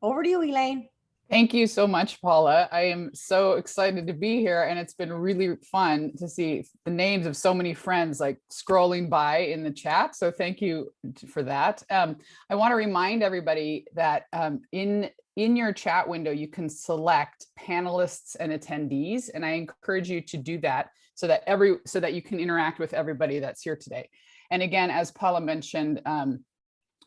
Over to you, Elaine. Thank you so much, Paula. I am so excited to be here, and it's been really fun to see the names of so many friends like scrolling by in the chat. So thank you for that. I want to remind everybody that in your chat window, you can select panelists and attendees, and I encourage you to do that so that you can interact with everybody that's here today. And again, as Paula mentioned,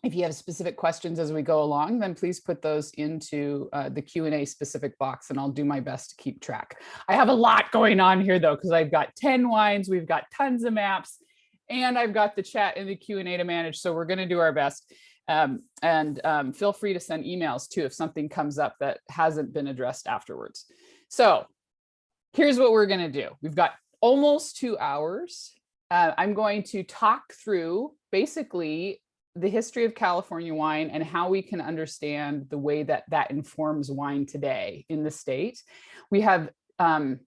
if you have specific questions as we go along, then please put those into the Q&A specific box, and I'll do my best to keep track. I have a lot going on here though, because I've got 10 wines, we've got tons of maps, and I've got the chat and the Q&A to manage. So we're going to do our best. Feel free to send emails too if something comes up that hasn't been addressed afterwards. So here's what we're going to do. We've got almost 2 hours. I'm going to talk through basically the history of California wine and how we can understand the way that that informs wine today in the state. We have 10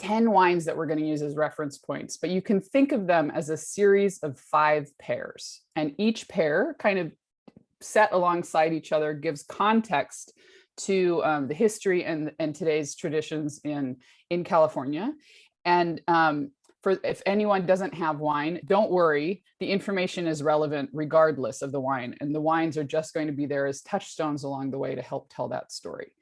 wines that we're going to use as reference points, but you can think of them as a series of 5 pairs, and each pair kind of set alongside each other gives context to the history and today's traditions in California. And if anyone doesn't have wine, don't worry, the information is relevant regardless of the wine, and the wines are just going to be there as touchstones along the way to help tell that story.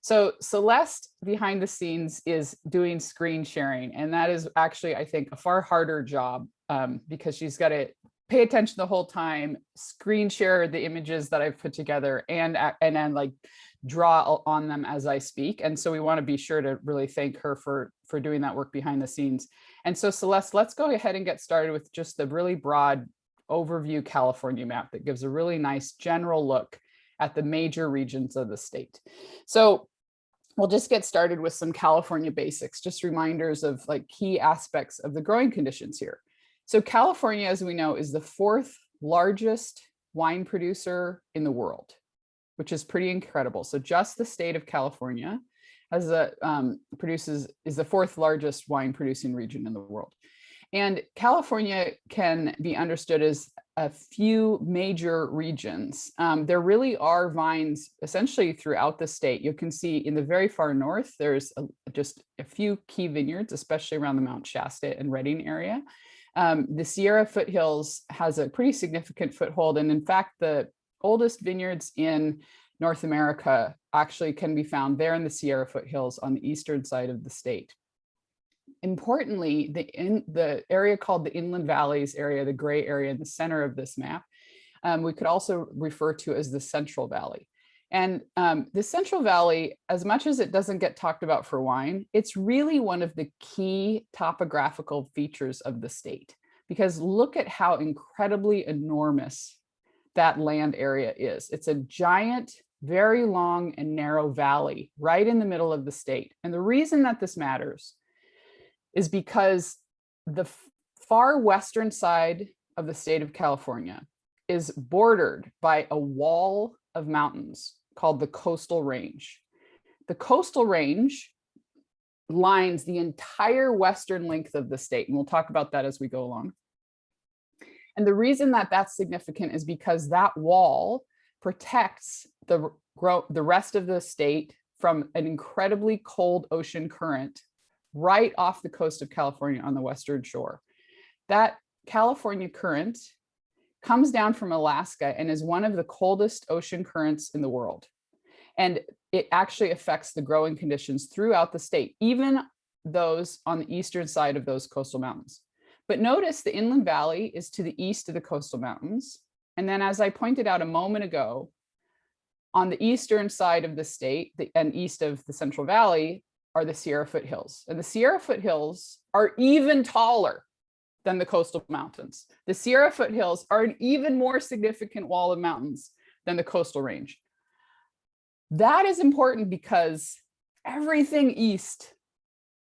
So Celeste behind the scenes is doing screen sharing, and that is actually, I think, a far harder job because she's got to pay attention the whole time, screen share the images that I've put together, and then like draw on them as I speak. And so we want to be sure to really thank her for doing that work behind the scenes. And so Celeste, let's go ahead and get started with just the really broad overview California map that gives a really nice general look at the major regions of the state. So we'll just get started with some California basics, just reminders of like key aspects of the growing conditions here. So California, as we know, is the 4th largest wine producer in the world, which is pretty incredible. So just the state of California is the 4th largest wine producing region in the world. And California can be understood as a few major regions. There really are vines essentially throughout the state. You can see in the very far north, there's just a few key vineyards, especially around the Mount Shasta and Redding area. The Sierra foothills has a pretty significant foothold. And in fact, the oldest vineyards in North America actually can be found there in the Sierra foothills on the eastern side of the state. Importantly, the area called the Inland Valleys area, the gray area in the center of this map, we could also refer to as the Central Valley. And the Central Valley, as much as it doesn't get talked about for wine, it's really one of the key topographical features of the state, because look at how incredibly enormous that land area is. It's a giant, very long and narrow valley right in the middle of the state. And the reason that this matters is because the far western side of the state of California is bordered by a wall of mountains called the Coastal Range. The Coastal Range lines the entire western length of the state, and we'll talk about that as we go along. And the reason that that's significant is because that wall protects the rest of the state from an incredibly cold ocean current right off the coast of California on the western shore. That California current comes down from Alaska and is one of the coldest ocean currents in the world. And it actually affects the growing conditions throughout the state, even those on the eastern side of those coastal mountains. But notice the Inland Valley is to the east of the coastal mountains. And then, as I pointed out a moment ago, on the eastern side of the state and east of the Central Valley are the Sierra foothills. And the Sierra foothills are even taller than the coastal mountains. The Sierra foothills are an even more significant wall of mountains than the coastal range. That is important because everything east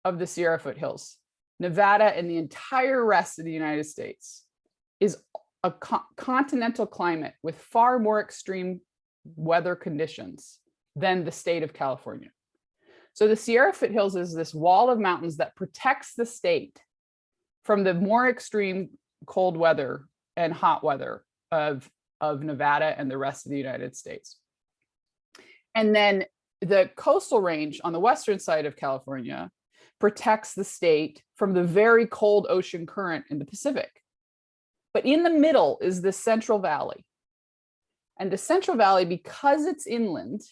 of the Sierra foothills, Nevada and the entire rest of the United States, is a continental climate with far more extreme weather conditions than the state of California. So the Sierra foothills is this wall of mountains that protects the state from the more extreme cold weather and hot weather of Nevada and the rest of the United States. And then the coastal range on the western side of California protects the state from the very cold ocean current in the Pacific. But in the middle is the Central Valley. And the Central Valley, because it's inland,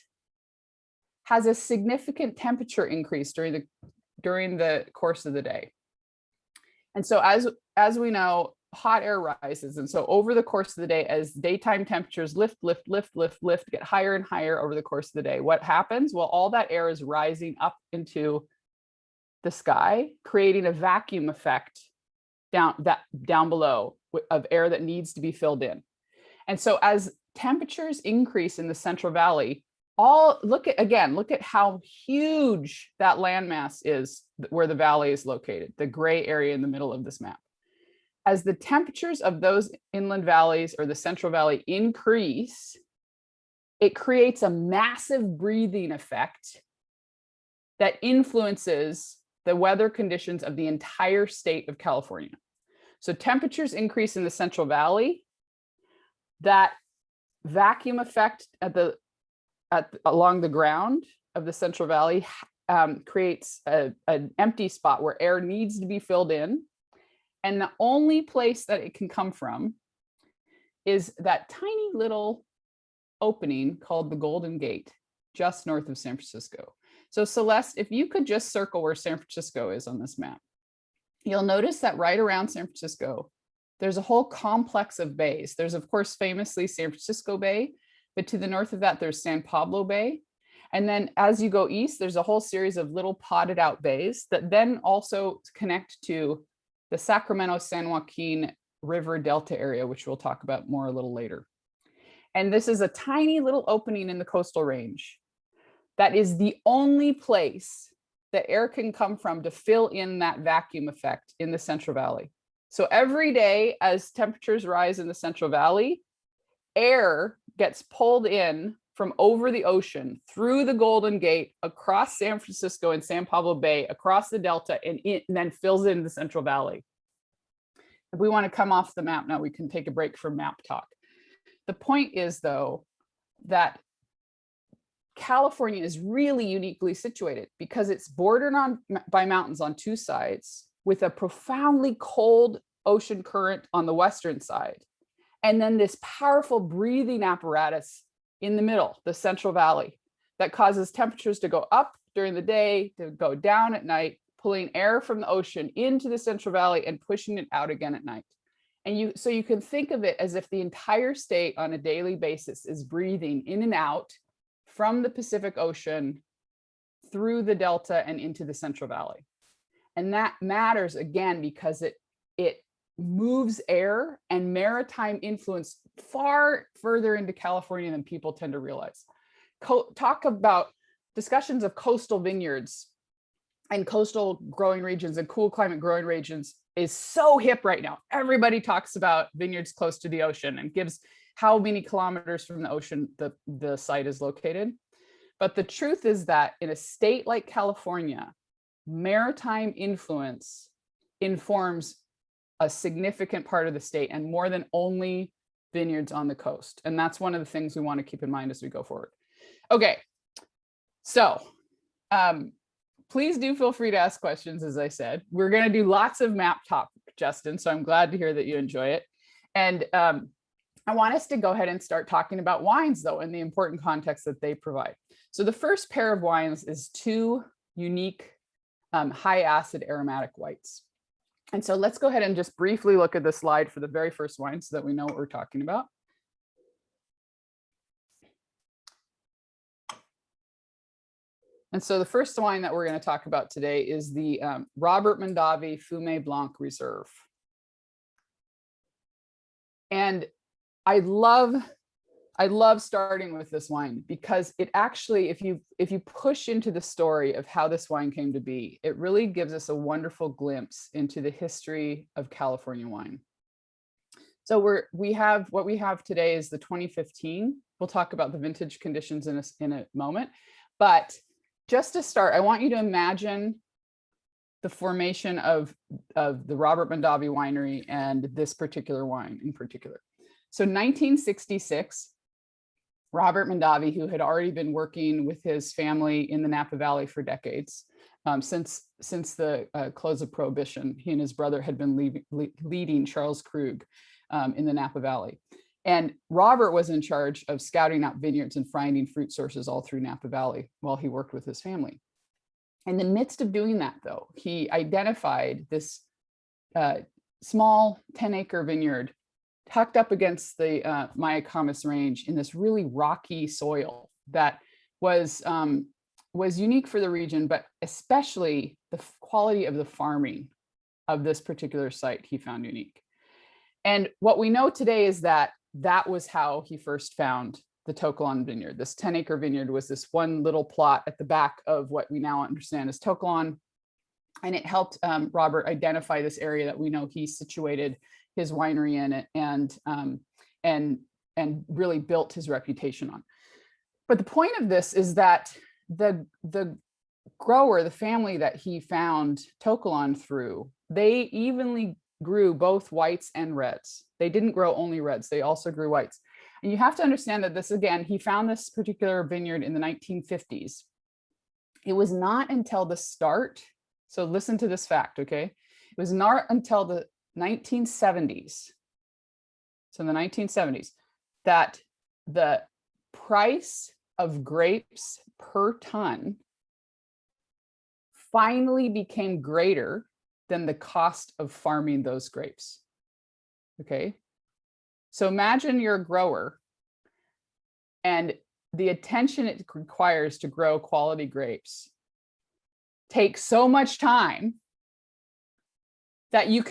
has a significant temperature increase during the course of the day. And so as we know, hot air rises. And so over the course of the day, as daytime temperatures lift, get higher and higher over the course of the day, what happens? Well, all that air is rising up into the sky, creating a vacuum effect down below of air that needs to be filled in. And so as temperatures increase in the Central Valley, look at how huge that landmass is where the valley is located, the gray area in the middle of this map. As the temperatures of those inland valleys or the Central Valley increase, it creates a massive breathing effect that influences the weather conditions of the entire state of California. So temperatures increase in the Central Valley. That vacuum effect along the ground of the Central Valley creates an empty spot where air needs to be filled in. And the only place that it can come from is that tiny little opening called the Golden Gate, just north of San Francisco. So Celeste, if you could just circle where San Francisco is on this map, you'll notice that right around San Francisco, there's a whole complex of bays. There's, of course, famously San Francisco Bay, but to the north of that, there's San Pablo Bay. And then as you go east, there's a whole series of little potted out bays that then also connect to the Sacramento-San Joaquin River Delta area, which we'll talk about more a little later. And this is a tiny little opening in the coastal range that is the only place that air can come from to fill in that vacuum effect in the Central Valley. So every day as temperatures rise in the Central Valley, air gets pulled in from over the ocean, through the Golden Gate, across San Francisco and San Pablo Bay, across the Delta, and then fills in the Central Valley. If we want to come off the map now, we can take a break from map talk. The point is, though, that California is really uniquely situated because it's bordered by mountains on two sides, with a profoundly cold ocean current on the western side, and then this powerful breathing apparatus in the middle, the Central Valley, that causes temperatures to go up during the day, to go down at night, pulling air from the ocean into the Central Valley and pushing it out again at night. And so you can think of it as if the entire state on a daily basis is breathing in and out from the Pacific Ocean through the Delta and into the Central Valley. And that matters again because it moves air and maritime influence far further into California than people tend to realize. Talk about discussions of coastal vineyards and coastal growing regions and cool climate growing regions is so hip right now. Everybody talks about vineyards close to the ocean and gives how many kilometers from the ocean the site is located. But the truth is that in a state like California, maritime influence informs a significant part of the state and more than only vineyards on the coast. And that's one of the things we want to keep in mind as we go forward. Okay, so please do feel free to ask questions, as I said. We're going to do lots of map talk, Justin, so I'm glad to hear that you enjoy it. And I want us to go ahead and start talking about wines, though, and the important context that they provide. So the first pair of wines is two unique high acid aromatic whites. And so let's go ahead and just briefly look at the slide for the very first wine so that we know what we're talking about. And so the first wine that we're going to talk about today is the Robert Mondavi Fumey Blanc Reserve. And I love starting with this wine because it actually, if you push into the story of how this wine came to be, it really gives us a wonderful glimpse into the history of California wine. So what we have today is the 2015. We'll talk about the vintage conditions in a moment, but just to start, I want you to imagine the formation of the Robert Mondavi winery and this particular wine in particular. So 1966, Robert Mondavi, who had already been working with his family in the Napa Valley for decades, since the close of Prohibition. He and his brother had been leading Charles Krug in the Napa Valley. And Robert was in charge of scouting out vineyards and finding fruit sources all through Napa Valley while he worked with his family. In the midst of doing that, though, he identified this small 10-acre vineyard tucked up against the Mayacamas Range in this really rocky soil that was unique for the region, but especially the quality of the farming of this particular site he found unique. And what we know today is that that was how he first found the Tokelon vineyard. This 10-acre vineyard was this one little plot at the back of what we now understand as Tokelon. And it helped Robert identify this area that we know he situated his winery in it and really built his reputation on. But the point of this is that the grower, the family that he found Tokelon through, they evenly grew both whites and reds. They didn't grow only reds, they also grew whites. And you have to understand that this, again, he found this particular vineyard in the 1950s. It was not until the start, so listen to this fact, okay? It was not until the 1970s, so in the 1970s, that the price of grapes per ton finally became greater than the cost of farming those grapes. Okay, so imagine you're a grower and the attention it requires to grow quality grapes takes so much time that you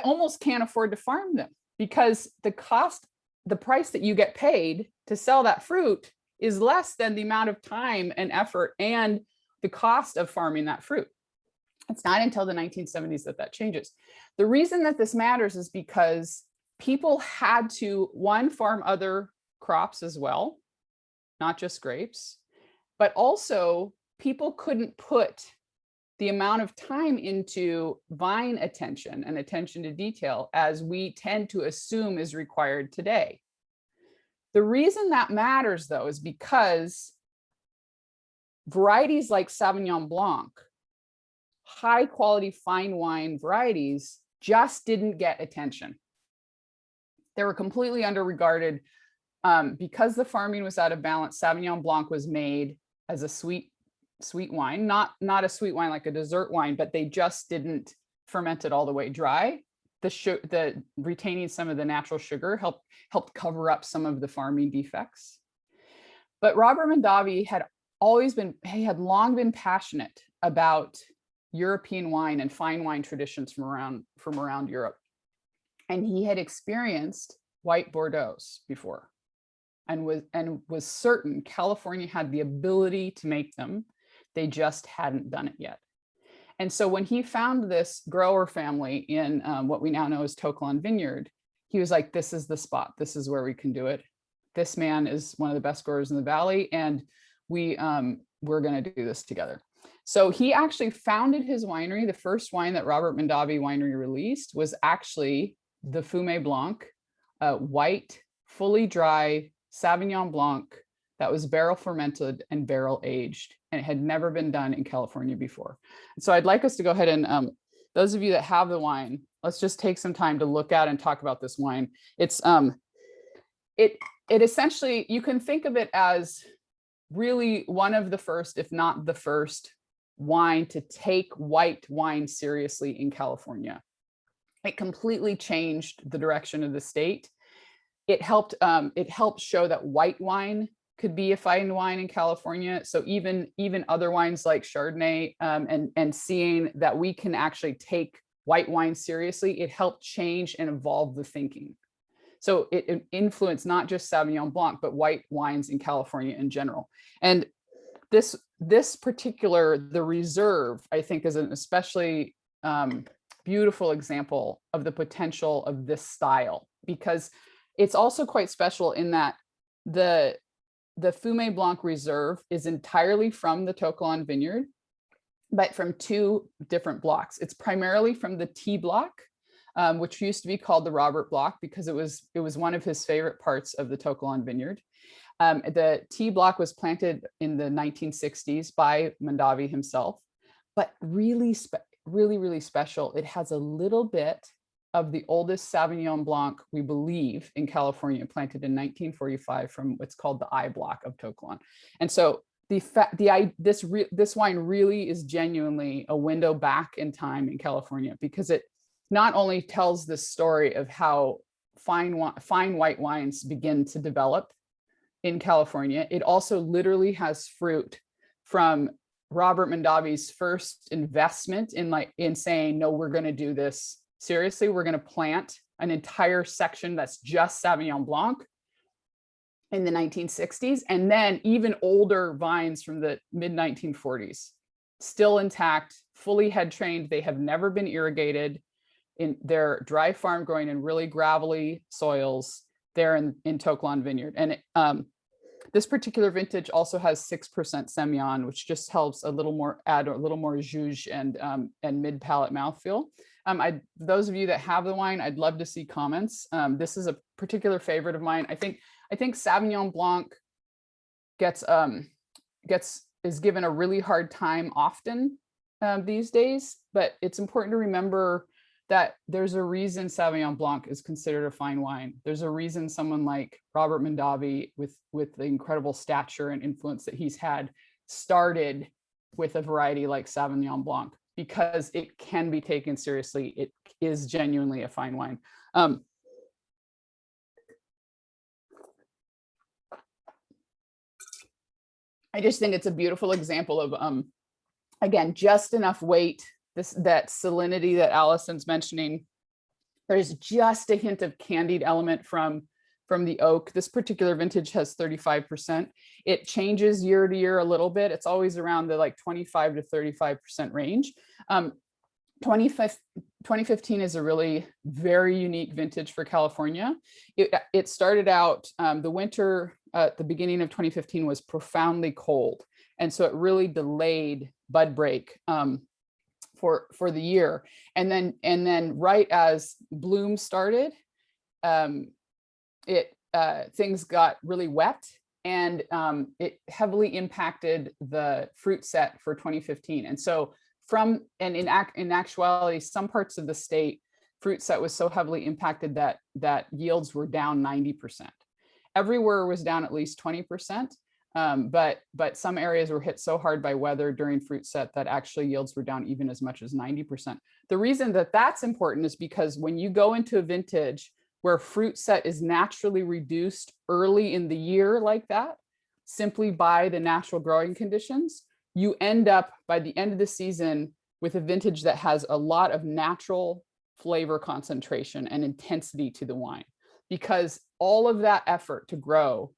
almost can't afford to farm them, because the price that you get paid to sell that fruit is less than the amount of time and effort and the cost of farming that fruit. It's not until the 1970s that changes. The reason that this matters is because people had to, one, farm other crops as well, not just grapes, but also people couldn't put the amount of time into vine attention and attention to detail as we tend to assume is required today. The reason that matters, though, is because varieties like Sauvignon Blanc, high quality fine wine varieties, just didn't get attention. They were completely underregarded because the farming was out of balance. Sauvignon Blanc was made as a sweet wine, not a sweet wine like a dessert wine, but they just didn't ferment it all the way dry. The retaining some of the natural sugar helped cover up some of the farming defects. But Robert Mondavi had long been passionate about European wine and fine wine traditions from around Europe. And he had experienced white Bordeaux before and was certain California had the ability to make them. They just hadn't done it yet. And so when he found this grower family in what we now know as Tokelon Vineyard, he was like, this is the spot. This is where we can do it. This man is one of the best growers in the valley, and we're going to do this together. So he actually founded his winery. The first wine that Robert Mondavi Winery released was actually the Fumey Blanc, white, fully dry Sauvignon Blanc that was barrel fermented and barrel aged, and it had never been done in California before. So I'd like us to go ahead and those of you that have the wine, let's just take some time to look at and talk about this wine. It's it essentially, you can think of it as really one of the first, if not the first, wine to take white wine seriously in California. It completely changed the direction of the state. It helped show that white wine could be a fine wine in California. So even other wines like Chardonnay, and seeing that we can actually take white wine seriously, it helped change and evolve the thinking. So it influenced not just Sauvignon Blanc, but white wines in California in general. And this particular, the Reserve, I think, is an especially beautiful example of the potential of this style, because it's also quite special in that the Fumey Blanc Reserve is entirely from the Tokelon Vineyard, but from two different blocks. It's primarily from the T block, which used to be called the Robert block because it was one of his favorite parts of the Tokelon Vineyard. The tea block was planted in the 1960s by Mondavi himself, but really, really special. It has a little bit of the oldest Sauvignon Blanc, we believe, in California, planted in 1945 from what's called the I block of To Kalon. And so this wine really is genuinely a window back in time in California, because it not only tells the story of how fine white wines begin to develop in California, it also literally has fruit from Robert Mondavi's first investment in saying, no, we're going to do this seriously. We're going to plant an entire section that's just Sauvignon Blanc in the 1960s, and then even older vines from the mid 1940s, still intact, fully head trained. They have never been irrigated. In their dry farm, growing in really gravelly soils there in To Kalon Vineyard. And this particular vintage also has 6% Semillon, which just helps add a little more juge and mid palate mouthfeel. Those of you that have the wine, I'd love to see comments. This is a particular favorite of mine. I think Sauvignon Blanc is given a really hard time often these days, but it's important to remember that there's a reason Sauvignon Blanc is considered a fine wine. There's a reason someone like Robert Mondavi, with the incredible stature and influence that he's had, started with a variety like Sauvignon Blanc, because it can be taken seriously. It is genuinely a fine wine. I just think it's a beautiful example of, again, just enough weight, that salinity that Allison's mentioning. There's just a hint of candied element from the oak. This particular vintage has 35%. It changes year to year a little bit. It's always around the 25 to 35% range. 2015 is a really very unique vintage for California. It started out, the winter at the beginning of 2015 was profoundly cold. And so it really delayed bud break for the year. And then right as bloom started, things got really wet, and it heavily impacted the fruit set for 2015. And so in actuality, some parts of the state, fruit set was so heavily impacted that yields were down 90%. Everywhere was down at least 20%. But some areas were hit so hard by weather during fruit set that actually yields were down even as much as 90%. The reason that that's important is because when you go into a vintage where fruit set is naturally reduced early in the year like that, simply by the natural growing conditions, you end up by the end of the season with a vintage that has a lot of natural flavor concentration and intensity to the wine, because all of that effort to grow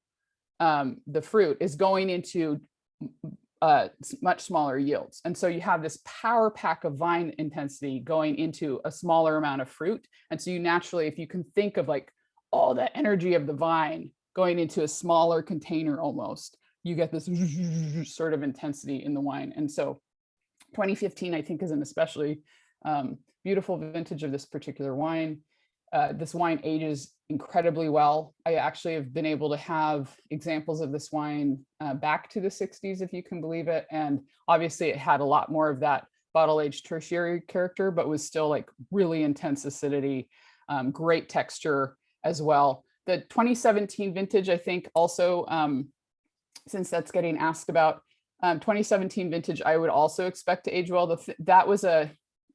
the fruit is going into much smaller yields. And so you have this power pack of vine intensity going into a smaller amount of fruit. And so you naturally, if you can think of all the energy of the vine going into a smaller container almost, you get this sort of intensity in the wine. And so 2015, I think, is an especially beautiful vintage of this particular wine. This wine ages incredibly well. I actually have been able to have examples of this wine back to the 60s, if you can believe it. And obviously it had a lot more of that bottle-aged tertiary character, but was still really intense acidity, great texture as well. The 2017 vintage, I think also, since that's getting asked about, 2017 vintage, I would also expect to age well. That was a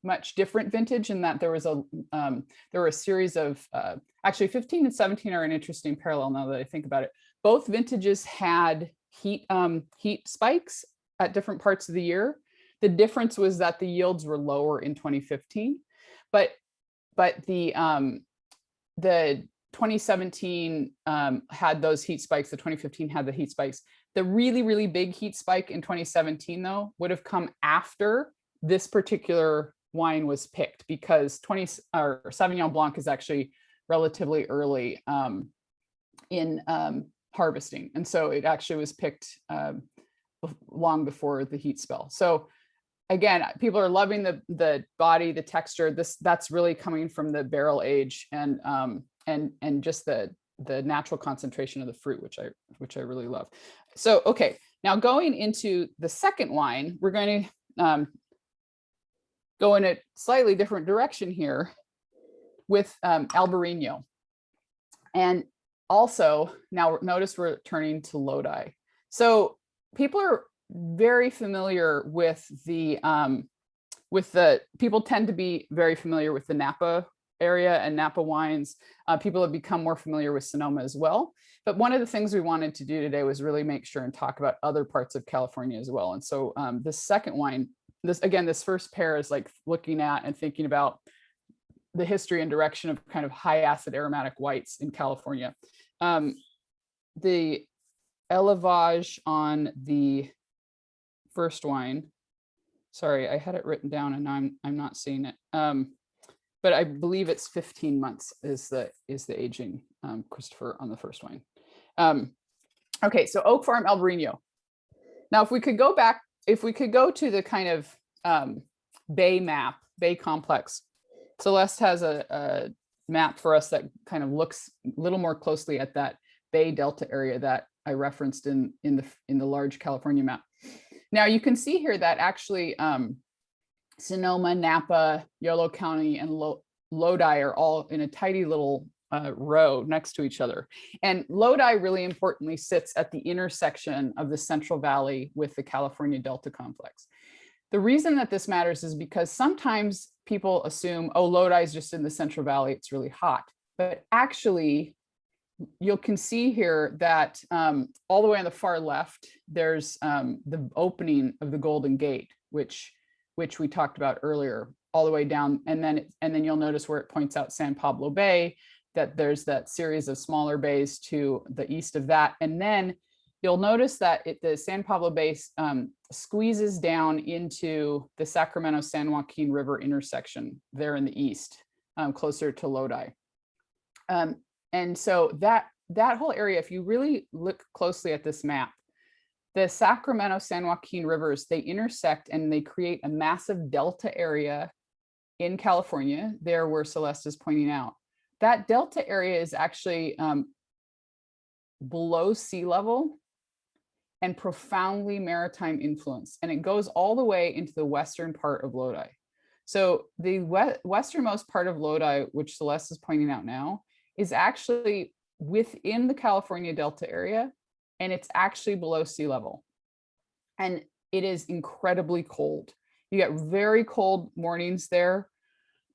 much different vintage in that there were a series of actually 15 and 17 are an interesting parallel now that I think about it. Both vintages had heat spikes at different parts of the year. The difference was that the yields were lower in 2015, but the 2017 had those heat spikes. The 2015 had the heat spikes. The really big heat spike in 2017 though would have come after this particular wine was picked, because Sauvignon Blanc is actually relatively early in harvesting, and so it actually was picked long before the heat spell. So again, people are loving the body, the texture. That's really coming from the barrel age and just the natural concentration of the fruit, which I really love. So, okay, now going into the second wine, we're going to go in a slightly different direction here with Albarino. And also, now notice we're turning to Lodi. So people are very familiar with people tend to be very familiar with the Napa area and Napa wines. People have become more familiar with Sonoma as well. But one of the things we wanted to do today was really make sure and talk about other parts of California as well. And so this second wine, this first pair is like looking at and thinking about the history and direction of kind of high acid aromatic whites in California. The élevage on the first wine, sorry, I had it written down and now I'm not seeing it. But I believe it's 15 months is the aging, Christopher, on the first wine. Okay, so Oak Farm Albarino. Now, if we could go to the kind of Bay complex, Celeste has a map for us that kind of looks a little more closely at that Bay Delta area that I referenced in the large California map. Now you can see here that actually Sonoma, Napa, Yolo County, and Lodi are all in a tidy little row next to each other. And Lodi really importantly sits at the intersection of the Central Valley with the California Delta complex. The reason that this matters is because sometimes people assume, oh, Lodi is just in the Central Valley, it's really hot. But actually, you can see here that all the way on the far left, there's the opening of the Golden Gate, which we talked about earlier, all the way down. And then you'll notice where it points out San Pablo Bay, that there's that series of smaller bays to the east of that. And then you'll notice that the San Pablo Bay squeezes down into the Sacramento-San Joaquin River intersection there in the east, closer to Lodi. And so that whole area, if you really look closely at this map, the Sacramento-San Joaquin rivers, they intersect and they create a massive delta area in California, there where Celeste is pointing out. That delta area is actually below sea level and profoundly maritime influence. And it goes all the way into the western part of Lodi. So the westernmost part of Lodi, which Celeste is pointing out now, is actually within the California Delta area, and it's actually below sea level. And it is incredibly cold. You get very cold mornings there.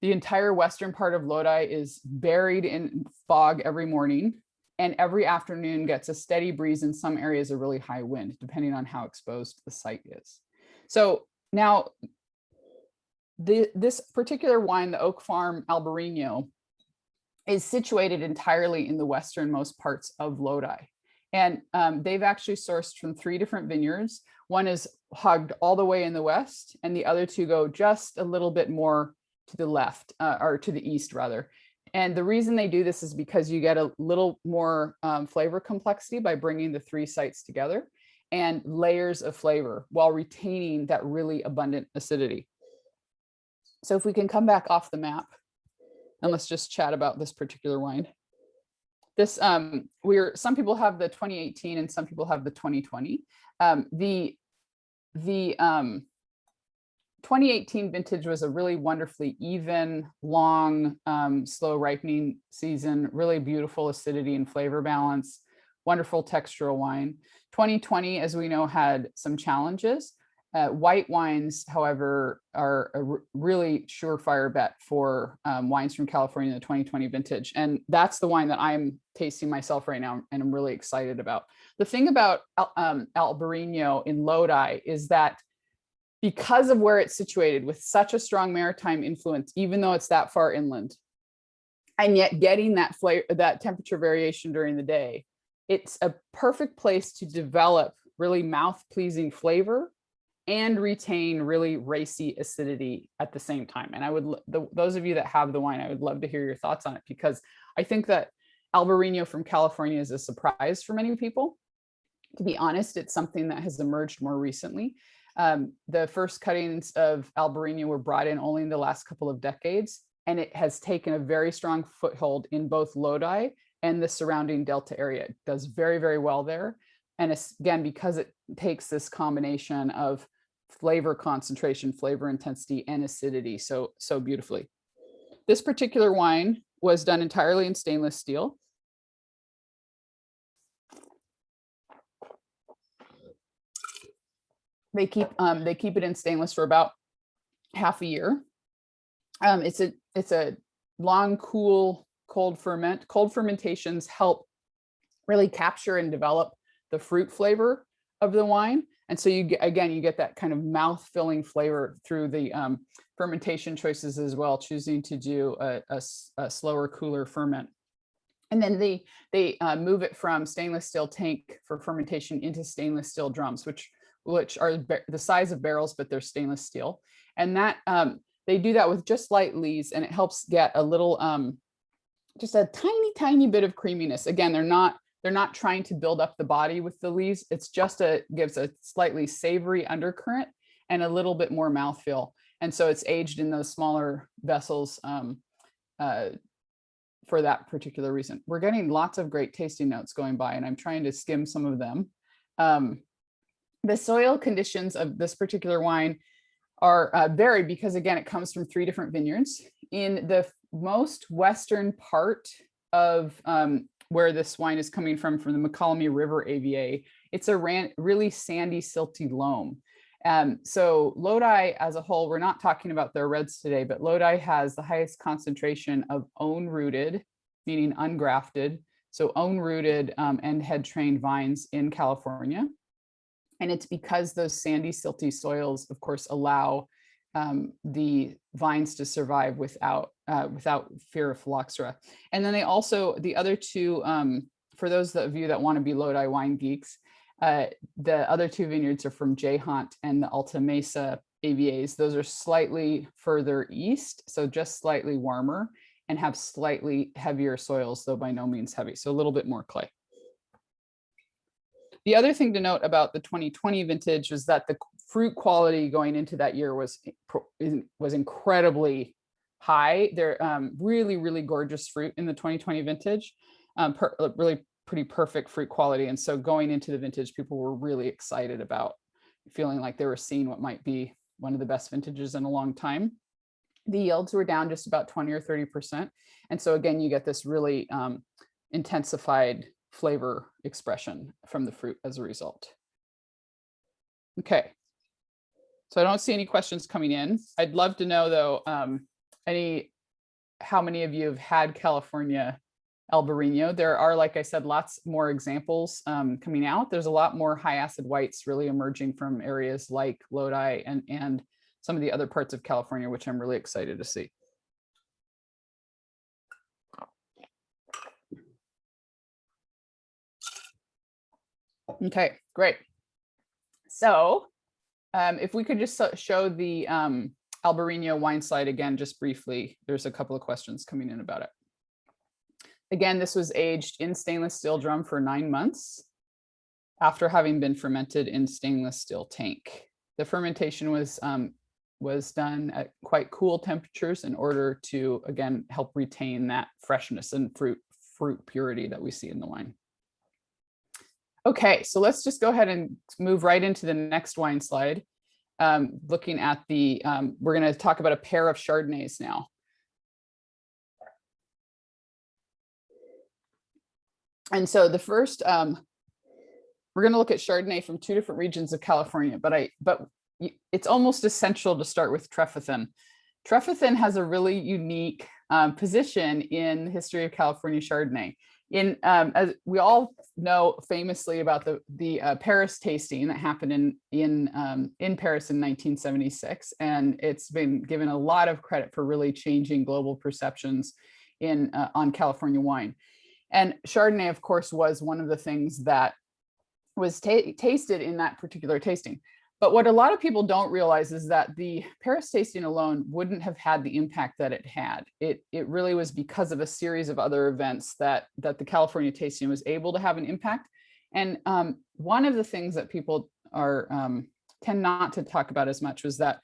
The entire western part of Lodi is buried in fog every morning, and every afternoon gets a steady breeze, in some areas a really high wind, depending on how exposed the site is. So now this particular wine, the Oak Farm Albarino, is situated entirely in the westernmost parts of Lodi. And they've actually sourced from 3 different vineyards. One is hugged all the way in the west, and the other 2 go just a little bit more to the left, or to the east rather. And the reason they do this is because you get a little more flavor complexity by bringing the 3 sites together, and layers of flavor while retaining that really abundant acidity. So if we can come back off the map, and let's just chat about this particular wine. This some people have the 2018 and some people have the 2020. The 2018 vintage was a really wonderfully even, long, slow ripening season, really beautiful acidity and flavor balance, wonderful textural wine. 2020, as we know, had some challenges. White wines, however, are a really surefire bet for wines from California in the 2020 vintage. And that's the wine that I'm tasting myself right now and I'm really excited about. The thing about Albarino in Lodi is that because of where it's situated with such a strong maritime influence, even though it's that far inland, and yet getting that flavor, that temperature variation during the day, it's a perfect place to develop really mouth-pleasing flavor and retain really racy acidity at the same time. And I would, those of you that have the wine, I would love to hear your thoughts on it, because I think that Albarino from California is a surprise for many people. To be honest, it's something that has emerged more recently. The first cuttings of Albarino were brought in only in the last couple of decades, and it has taken a very strong foothold in both Lodi and the surrounding Delta area. It does very, very well there. And it's, again, because it takes this combination of flavor concentration, flavor intensity, and acidity so beautifully. This particular wine was done entirely in stainless steel. They keep it in stainless for about half a year. It's a long, cool, cold ferment. Cold fermentations help really capture and develop the fruit flavor of the wine. And so you get that kind of mouth-filling flavor through the fermentation choices as well, choosing to do a slower, cooler ferment. And then they move it from stainless steel tank for fermentation into stainless steel drums, which are the size of barrels, but they're stainless steel. And that they do that with just light lees, and it helps get a little, just a tiny, tiny bit of creaminess. Again, they're not trying to build up the body with the lees. It's just gives a slightly savory undercurrent and a little bit more mouthfeel. And so it's aged in those smaller vessels for that particular reason. We're getting lots of great tasting notes going by, and I'm trying to skim some of them. The soil conditions of this particular wine are varied because, again, it comes from 3 different vineyards. In the most western part of where this wine is coming from the McCallamy River AVA, it's a really sandy, silty loam. So Lodi as a whole, we're not talking about their reds today, but Lodi has the highest concentration of own-rooted, meaning ungrafted, so own-rooted and head-trained vines in California. And it's because those sandy, silty soils, of course, allow the vines to survive without fear of phylloxera. And then they also, the other 2, for those of you that want to be Lodi wine geeks, the other 2 vineyards are from Jayhant and the Alta Mesa AVAs. Those are slightly further east, so just slightly warmer, and have slightly heavier soils, though by no means heavy, so a little bit more clay. The other thing to note about the 2020 vintage was that the fruit quality going into that year was incredibly high. They're really, really gorgeous fruit in the 2020 vintage, really pretty perfect fruit quality. And so going into the vintage, people were really excited about feeling like they were seeing what might be one of the best vintages in a long time. The yields were down just about 20 or 30%. And so again, you get this really intensified flavor expression from the fruit as a result. Okay, so I don't see any questions coming in. I'd love to know though, how many of you have had California Albarino? There are, like I said, lots more examples coming out. There's a lot more high acid whites really emerging from areas like Lodi and some of the other parts of California, which I'm really excited to see. Okay, great. So if we could just show the Albarino wine slide again, just briefly, there's a couple of questions coming in about it. Again, this was aged in stainless steel drum for 9 months after having been fermented in stainless steel tank. The fermentation was done at quite cool temperatures in order to, again, help retain that freshness and fruit purity that we see in the wine. Okay, so let's just go ahead and move right into the next wine slide. Looking at the, we're going to talk about a pair of Chardonnays now. And so the first, we're going to look at Chardonnay from 2 different regions of California, but it's almost essential to start with Trefethen. Trefethen has a really unique position in the history of California Chardonnay. As we all know famously about the Paris tasting that happened in Paris in 1976, and it's been given a lot of credit for really changing global perceptions on California wine. And Chardonnay, of course, was one of the things that was tasted in that particular tasting. But what a lot of people don't realize is that the Paris tasting alone wouldn't have had the impact that it had. It really was because of a series of other events that the California tasting was able to have an impact. And one of the things that people tend not to talk about as much was that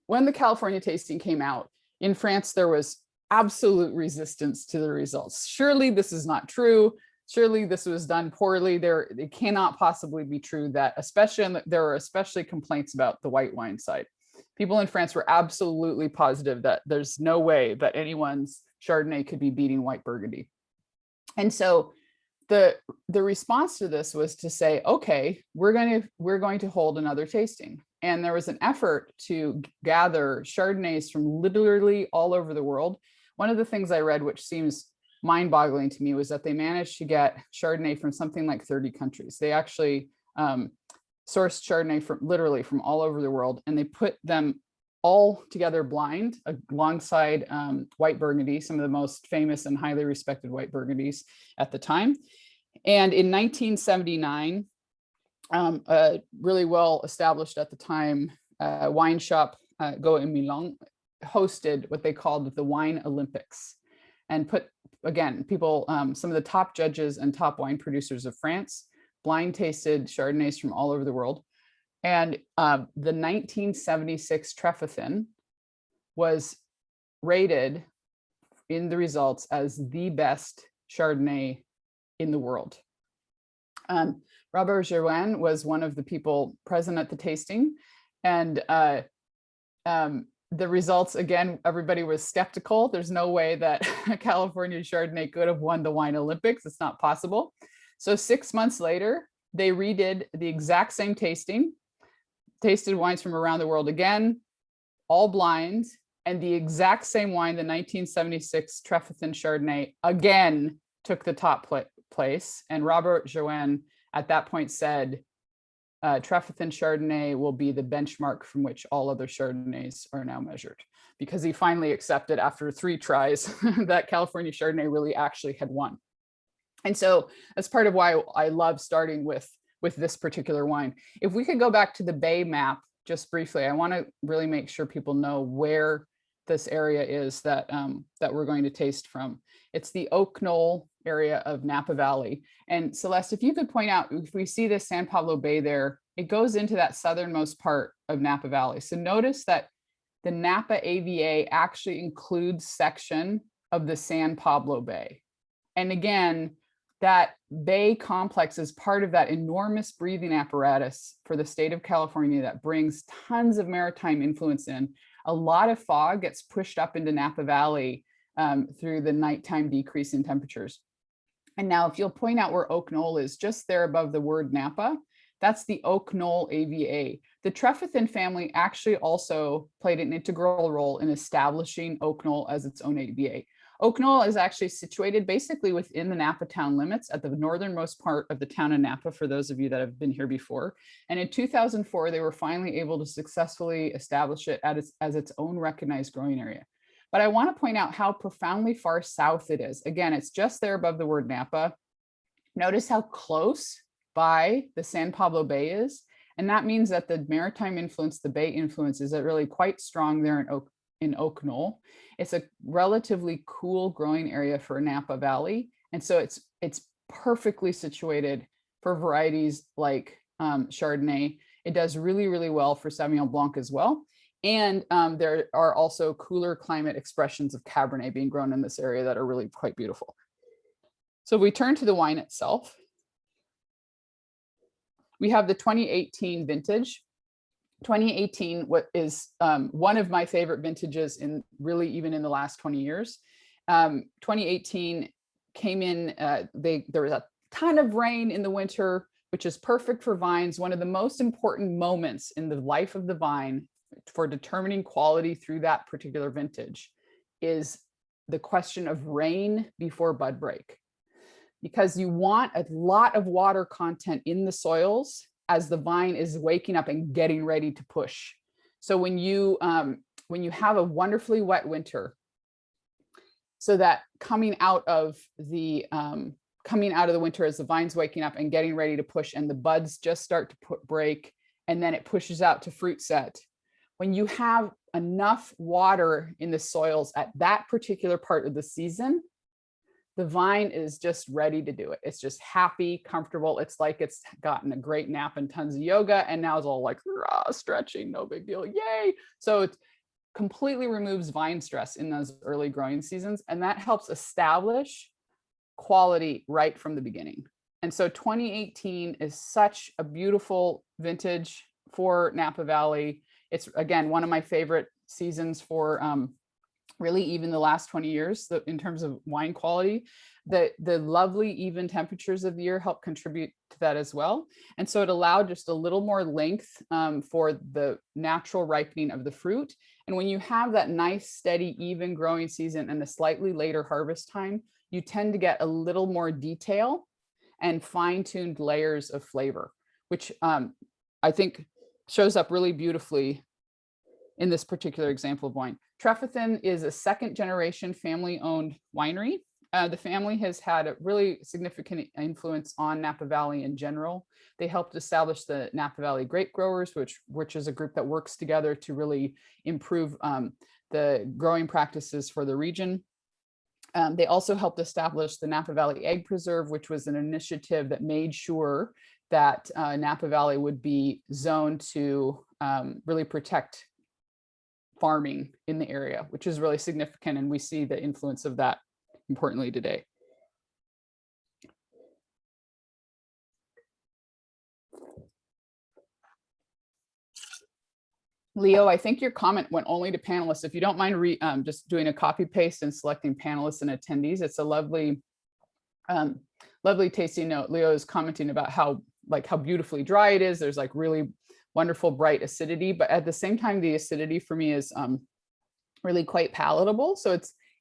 when the California tasting came out, in France, there was absolute resistance to the results. Surely this is not true. Surely this was done poorly. It cannot possibly be true that, there were especially complaints about the white wine side. People in France were absolutely positive that there's no way that anyone's Chardonnay could be beating white Burgundy. And so the response to this was to say, okay, we're going to hold another tasting. And there was an effort to gather Chardonnays from literally all over the world. One of the things I read, which seems mind-boggling to me, was that they managed to get Chardonnay from something like 30 countries. They actually sourced Chardonnay literally from all over the world, and they put them all together blind alongside white Burgundy, some of the most famous and highly respected white Burgundies at the time. And in 1979, a really well established at the time wine shop, Go in Milan, hosted what they called the Wine Olympics, and put, again, people, some of the top judges and top wine producers of France, blind tasted Chardonnays from all over the world. And the 1976 Trefethen was rated in the results as the best Chardonnay in the world. Robert Gerwain was one of the people present at the tasting, and the results, again, everybody was skeptical. There's no way that California Chardonnay could have won the Wine Olympics. It's not possible. So 6 months later, they redid the exact same tasting, tasted wines from around the world again, all blind, and the exact same wine, the 1976 Trefethen Chardonnay, again took the top place. And Robert Gerwain at that point said, Trefethen Chardonnay will be the benchmark from which all other Chardonnays are now measured, because he finally accepted after 3 tries that California Chardonnay really actually had won. And so that's part of why I love starting with this particular wine. If we could go back to the Bay map just briefly, I want to really make sure people know where this area is that we're going to taste from. It's the Oak Knoll area of Napa Valley. And Celeste, if you could point out, if we see this San Pablo Bay there, it goes into that southernmost part of Napa Valley. So notice that the Napa AVA actually includes section of the San Pablo Bay. And again, that bay complex is part of that enormous breathing apparatus for the state of California that brings tons of maritime influence in. A lot of fog gets pushed up into Napa Valley through the nighttime decrease in temperatures. And now if you'll point out where Oak Knoll is, just there above the word Napa, that's the Oak Knoll AVA. The Trefethen family actually also played an integral role in establishing Oak Knoll as its own AVA. Oak Knoll is actually situated basically within the Napa town limits at the northernmost part of the town of Napa, for those of you that have been here before. And in 2004, they were finally able to successfully establish it as its own recognized growing area. But I want to point out how profoundly far south it is. Again, it's just there above the word Napa. Notice how close by the San Pablo Bay is. And that means that the maritime influence, the bay influence, is really quite strong there in Oak Knoll. It's a relatively cool growing area for Napa Valley. And so it's perfectly situated for varieties like Chardonnay. It does really, really well for Sauvignon Blanc as well. And there are also cooler climate expressions of Cabernet being grown in this area that are really quite beautiful. So if we turn to the wine itself, we have the 2018 vintage. 2018 is one of my favorite vintages in really even in the last 20 years. 2018 came in, there was a ton of rain in the winter, which is perfect for vines. One of the most important moments in the life of the vine for determining quality through that particular vintage is the question of rain before bud break, because you want a lot of water content in the soils as the vine is waking up and getting ready to push. So when you have a wonderfully wet winter, so that coming out of the winter as the vine's waking up and getting ready to push and the buds just start to break, and then it pushes out to fruit set. When you have enough water in the soils at that particular part of the season, the vine is just ready to do it. It's just happy, comfortable. It's like it's gotten a great nap and tons of yoga, and now it's all like stretching, no big deal, yay. So completely removes vine stress in those early growing seasons. And that helps establish quality right from the beginning. And so 2018 is such a beautiful vintage for Napa Valley. It's, again, one of my favorite seasons for really even the last 20 years in terms of wine quality. The lovely even temperatures of the year help contribute to that as well. And so it allowed just a little more length for the natural ripening of the fruit. And when you have that nice, steady, even growing season and a slightly later harvest time, you tend to get a little more detail and fine-tuned layers of flavor, which I think shows up really beautifully in this particular example of wine. Trefethen is a second generation family-owned winery. The family has had a really significant influence on Napa Valley in general. They helped establish the Napa Valley Grape Growers, which is a group that works together to really improve the growing practices for the region. They also helped establish the Napa Valley Egg Preserve, which was an initiative that made sure that Napa Valley would be zoned to really protect farming in the area, which is really significant. And we see the influence of that importantly today. Leo, I think your comment went only to panelists. If you don't mind just doing a copy paste and selecting panelists and attendees, it's a lovely, lovely tasting note. Leo is commenting about how beautifully dry it is. There's like really wonderful bright acidity, but at the same time, the acidity for me is really quite palatable. So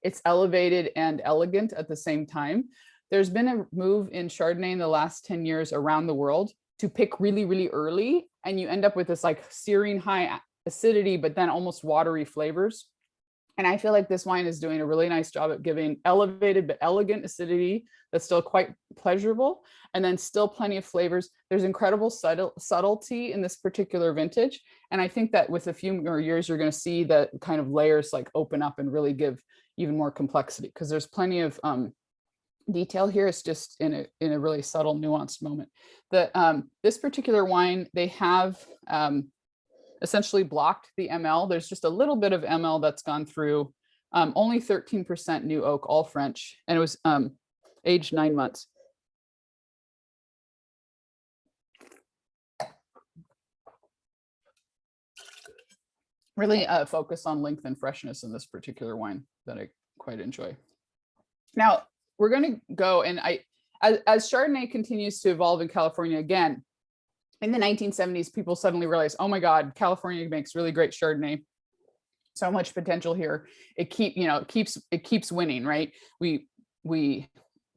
it's elevated and elegant at the same time. There's been a move in Chardonnay in the last 10 years around the world to pick really, really early, and you end up with this like searing high acidity, but then almost watery flavors. And I feel like this wine is doing a really nice job at giving elevated but elegant acidity that's still quite pleasurable, and then still plenty of flavors. There's incredible subtlety in this particular vintage. And I think that with a few more years, you're going to see that kind of layers like open up and really give even more complexity, because there's plenty of detail here. It's just in a really subtle, nuanced moment. This particular wine, they have essentially blocked the ML. There's just a little bit of ML that's gone through, only 13% new oak, all French, and it was aged 9 months. Really focus on length and freshness in this particular wine that I quite enjoy. Now we're going to go, and as Chardonnay continues to evolve in California, again, in the 1970s, people suddenly realized, oh my God, California makes really great Chardonnay. So much potential here. It keeps winning, right? We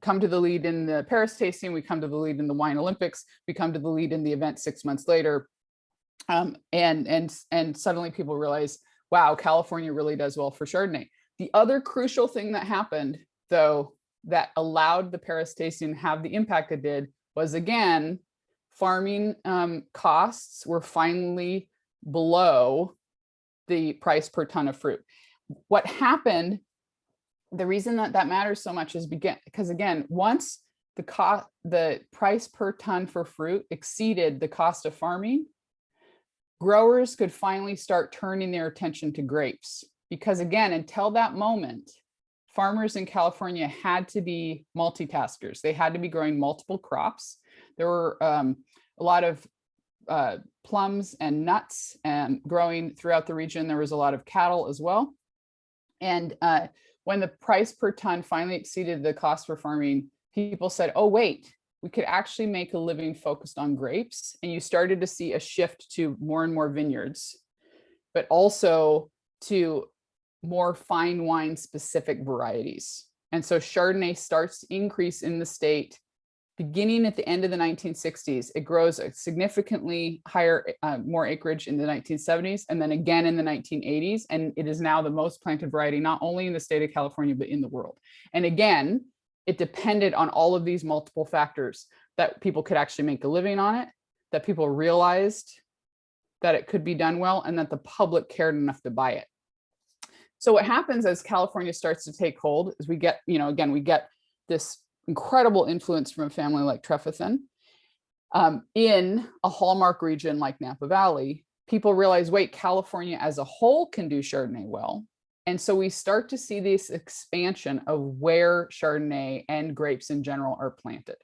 come to the lead in the Paris tasting, we come to the lead in the Wine Olympics, we come to the lead in the event 6 months later. And suddenly people realize, wow, California really does well for Chardonnay. The other crucial thing that happened, though, that allowed the Paris tasting to have the impact it did was, again, farming costs were finally below the price per ton of fruit. What happened, the reason that matters so much is because, again, once the price per ton for fruit exceeded the cost of farming, growers could finally start turning their attention to grapes. Because, again, until that moment, farmers in California had to be multitaskers. They had to be growing multiple crops. There were a lot of plums and nuts growing throughout the region. There was a lot of cattle as well. And when the price per ton finally exceeded the cost for farming, people said, oh, wait, we could actually make a living focused on grapes. And you started to see a shift to more and more vineyards, but also to more fine wine specific varieties. And so Chardonnay starts to increase in the state beginning at the end of the 1960s. It grows a significantly higher, more acreage in the 1970s, and then again in the 1980s. And it is now the most planted variety, not only in the state of California, but in the world. And again, it depended on all of these multiple factors, that people could actually make a living on it, that people realized that it could be done well, and that the public cared enough to buy it. So what happens as California starts to take hold is we get, again, we get this incredible influence from a family like Trefethen in a hallmark region like Napa Valley. people realize, wait, California as a whole can do Chardonnay well. And so we start to see this expansion of where Chardonnay and grapes in general are planted.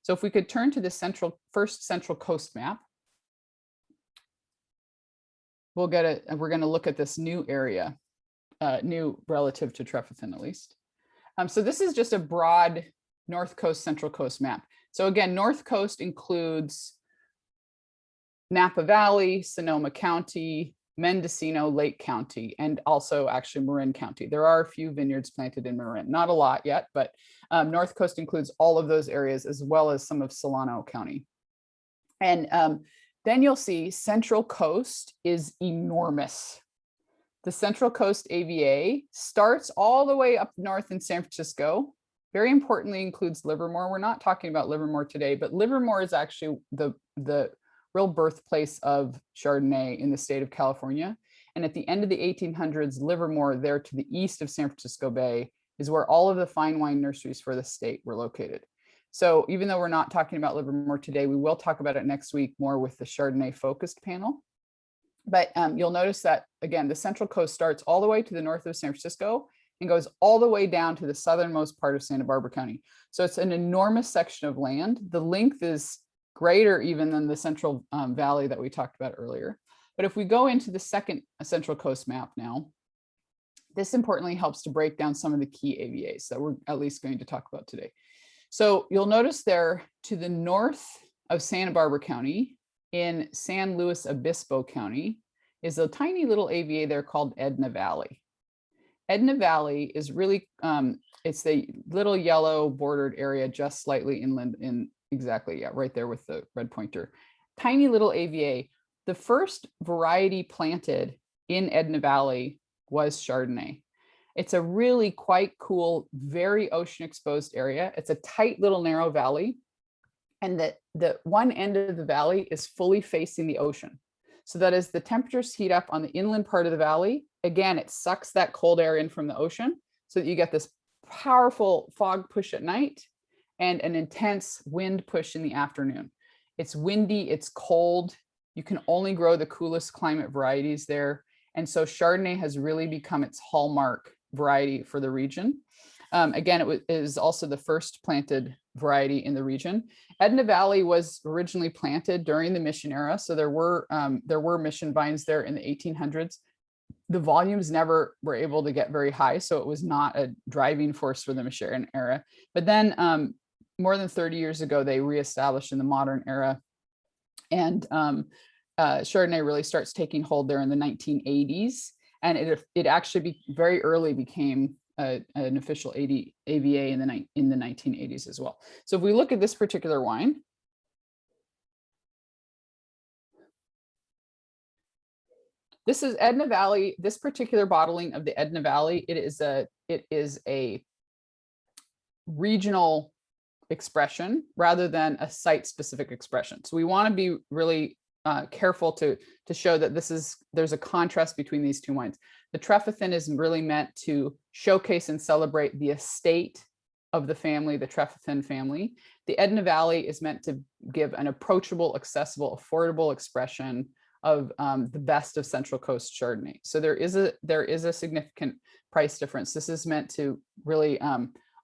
So if we could turn to the first Central Coast map, we're going to look at this new area, new relative to Trefethen at least. So this is just a broad North Coast, Central Coast map. So again, North Coast includes Napa Valley, Sonoma County, Mendocino, Lake County, and also actually Marin County. There are a few vineyards planted in Marin, not a lot yet, but North Coast includes all of those areas as well as some of Solano County. And then you'll see Central Coast is enormous. The Central Coast AVA starts all the way up north in San Francisco. Very importantly, includes Livermore. We're not talking about Livermore today, but Livermore is actually the real birthplace of Chardonnay in the state of California. And at the end of the 1800s, Livermore, there to the east of San Francisco Bay, is where all of the fine wine nurseries for the state were located. So even though we're not talking about Livermore today, we will talk about it next week more with the Chardonnay focused panel. But you'll notice that, again, the Central Coast starts all the way to the north of San Francisco and goes all the way down to the southernmost part of Santa Barbara County. So it's an enormous section of land. The length is greater even than the Central Valley that we talked about earlier. But if we go into the second Central Coast map now, this importantly helps to break down some of the key AVAs that we're at least going to talk about today. So you'll notice there to the north of Santa Barbara County in San Luis Obispo County is a tiny little AVA there called Edna Valley. Edna Valley is really, it's the little yellow bordered area just slightly inland exactly, yeah, right there with the red pointer. Tiny little AVA. The first variety planted in Edna Valley was Chardonnay. It's a really quite cool, very ocean exposed area. It's a tight little narrow valley. And the one end of the valley is fully facing the ocean. So that as the temperatures heat up on the inland part of the valley, again, it sucks that cold air in from the ocean so that you get this powerful fog push at night and an intense wind push in the afternoon. It's windy, it's cold. You can only grow the coolest climate varieties there. And so Chardonnay has really become its hallmark variety for the region. Again, it is also the first planted variety in the region. Edna Valley was originally planted during the Mission era. So there were Mission vines there in the 1800s. The volumes never were able to get very high, so it was not a driving force for the Mission era. But then more than 30 years ago, they reestablished in the modern era. And Chardonnay really starts taking hold there in the 1980s. And it actually very early became an official AVA in the 1980s as well. So if we look at this particular wine, this is Edna Valley. This particular bottling of the Edna Valley, it is a regional expression rather than a site-specific expression. So we want to be really careful to show that there's a contrast between these two wines. The Trefethen is really meant to showcase and celebrate the estate of the family, the Trefethen family. The Edna Valley is meant to give an approachable, accessible, affordable expression of the best of Central Coast Chardonnay. So there is a significant price difference. This is meant to really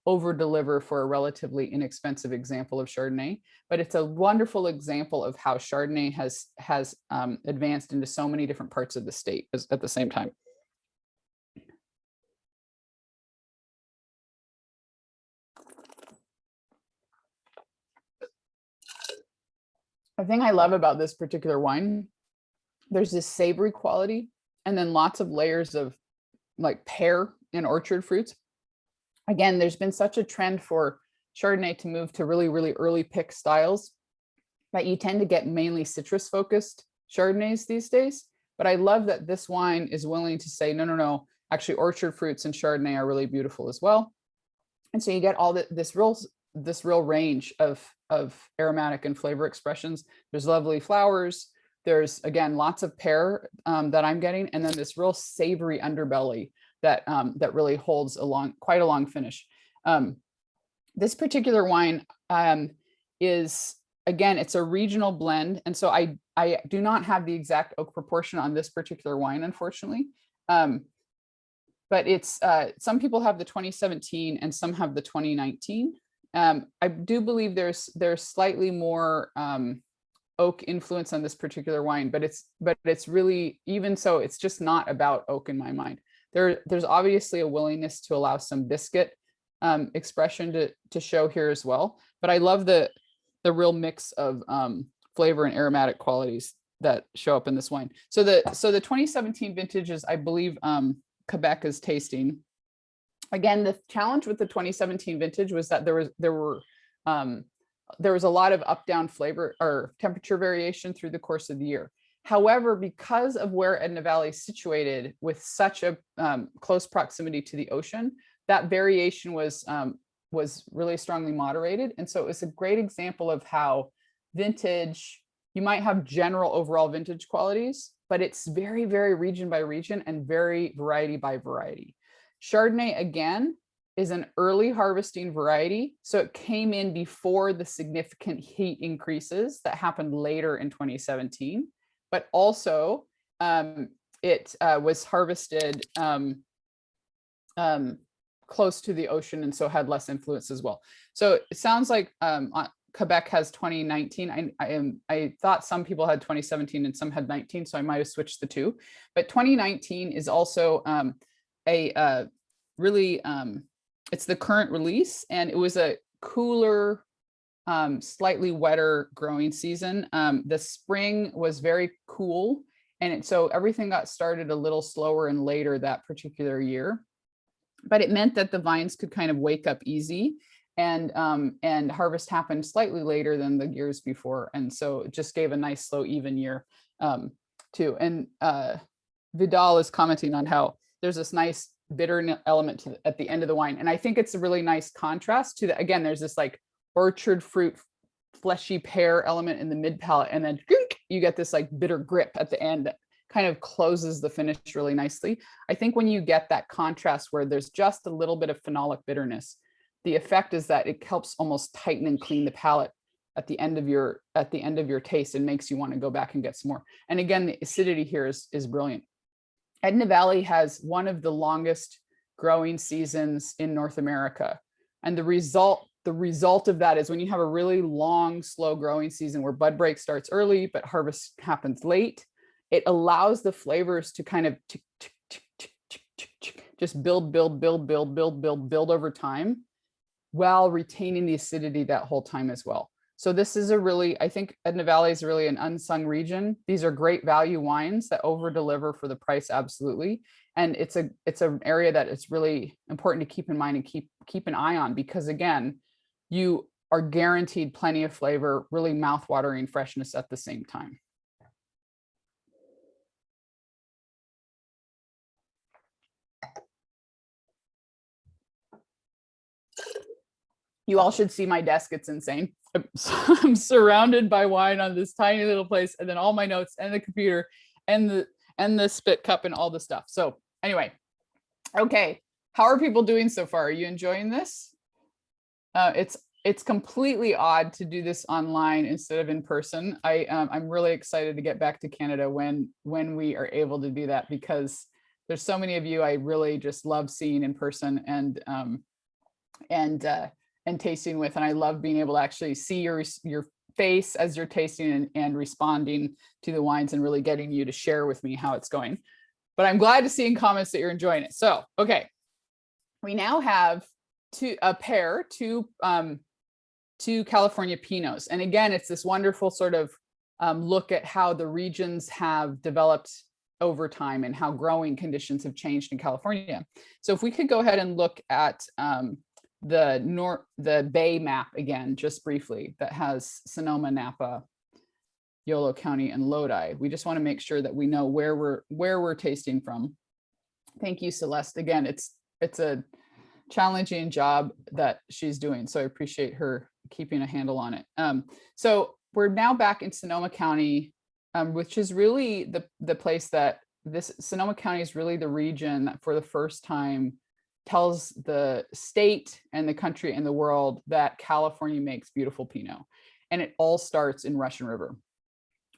over deliver for a relatively inexpensive example of Chardonnay, but it's a wonderful example of how Chardonnay has advanced into so many different parts of the state at the same time. The thing I love about this particular wine, there's this savory quality and then lots of layers of like pear and orchard fruits. Again, there's been such a trend for Chardonnay to move to really, really early pick styles that you tend to get mainly citrus focused Chardonnays these days. But I love that this wine is willing to say, no, actually orchard fruits and Chardonnay are really beautiful as well. And so you get all this real range of aromatic and flavor expressions. There's lovely flowers. There's, again, lots of pear that I'm getting, and then this real savory underbelly that really holds quite a long finish. This particular wine is again, it's a regional blend. And so I do not have the exact oak proportion on this particular wine, unfortunately. But it's, some people have the 2017 and some have the 2019. I do believe there's slightly more oak influence on this particular wine, but it's really, even so, it's just not about oak in my mind. There's obviously a willingness to allow some biscuit expression to show here as well. But I love the real mix of flavor and aromatic qualities that show up in this wine. So the 2017 vintage is, I believe, Quebec is tasting. Again, the challenge with the 2017 vintage was that there was a lot of up-down flavor or temperature variation through the course of the year. However, because of where Edna Valley is situated with such a close proximity to the ocean, that variation was really strongly moderated. And so it was a great example of how vintage, you might have general overall vintage qualities, but it's very, very region by region and very variety by variety. Chardonnay, again, is an early harvesting variety. So it came in before the significant heat increases that happened later in 2017, but also it was harvested close to the ocean and so had less influence as well. So it sounds like Quebec has 2019. I thought some people had 2017 and some had 19, so I might have switched the two. But 2019 is also really, it's the current release, and it was a cooler, slightly wetter growing season. The spring was very cool, and so everything got started a little slower and later that particular year. But it meant that the vines could kind of wake up easy, and harvest happened slightly later than the years before. And so it just gave a nice slow, even year too. And Vidal is commenting on how there's this nice bitter element at the end of the wine. And I think it's a really nice contrast to the, again, there's this like orchard fruit, fleshy pear element in the mid palate. And then you get this like bitter grip at the end that kind of closes the finish really nicely. I think when you get that contrast where there's just a little bit of phenolic bitterness, the effect is that it helps almost tighten and clean the palate at the end of your taste and makes you want to go back and get some more. And again, the acidity here is brilliant. Edna Valley has one of the longest growing seasons in North America. And the result of that is when you have a really long, slow growing season where bud break starts early, but harvest happens late, it allows the flavors to kind of just build over time, while retaining the acidity that whole time as well. So this is a really, I think Edna Valley is really an unsung region. These are great value wines that over deliver for the price, absolutely. And it's an area that it's really important to keep in mind and keep an eye on, because again, you are guaranteed plenty of flavor, really mouth-watering freshness at the same time. You all should see my desk. It's insane. I'm surrounded by wine on this tiny little place, and then all my notes and the computer and the spit cup and all the stuff. So anyway, okay. How are people doing so far? Are you enjoying this? It's completely odd to do this online instead of in person. I'm really excited to get back to Canada when we are able to do that, because there's so many of you I really just love seeing in person and tasting with, and I love being able to actually see your face as you're tasting and responding to the wines and really getting you to share with me how it's going. But I'm glad to see in comments that you're enjoying it. So, okay, we now have two California Pinots, and again, it's this wonderful sort of look at how the regions have developed over time and how growing conditions have changed in California. So if we could go ahead and look at the Bay map again, just briefly, that has Sonoma, Napa, Yolo County, and Lodi. We just want to make sure that we know where we're tasting from. Thank you, Celeste. Again, it's a challenging job that she's doing, so I appreciate her keeping a handle on it. So we're now back in Sonoma County, which is really the place that Sonoma County is really the region that for the first time tells the state and the country and the world that California makes beautiful Pinot. and it all starts in Russian River.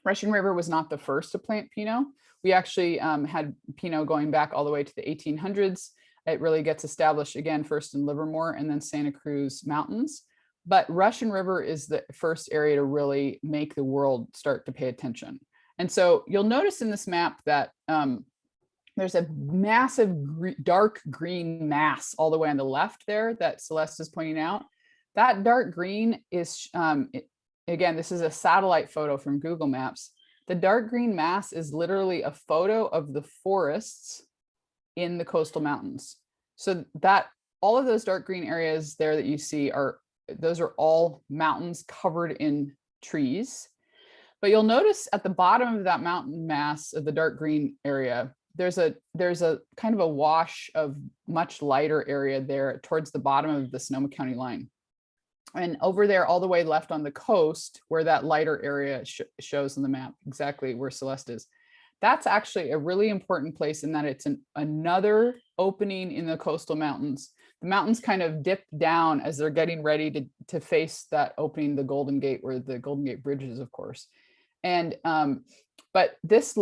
Russian River was not the first to plant Pinot. We actually had Pinot going back all the way to the 1800s. It really gets established again, first in Livermore and then Santa Cruz Mountains. But Russian River is the first area to really make the world start to pay attention. And so you'll notice in this map that there's a massive dark green mass all the way on the left there that Celeste is pointing out. That dark green is, again, this is a satellite photo from Google Maps. The dark green mass is literally a photo of the forests in the coastal mountains. So that all of those dark green areas there that you see those are all mountains covered in trees. But you'll notice at the bottom of that mountain mass of the dark green area, there's a kind of a wash of much lighter area there towards the bottom of the Sonoma County line. And over there, all the way left on the coast, where that lighter area shows on the map, exactly where Celeste is, that's actually a really important place in that it's another opening in the coastal mountains. The mountains kind of dip down as they're getting ready to face that opening, the Golden Gate, where the Golden Gate Bridge is, of course. And but this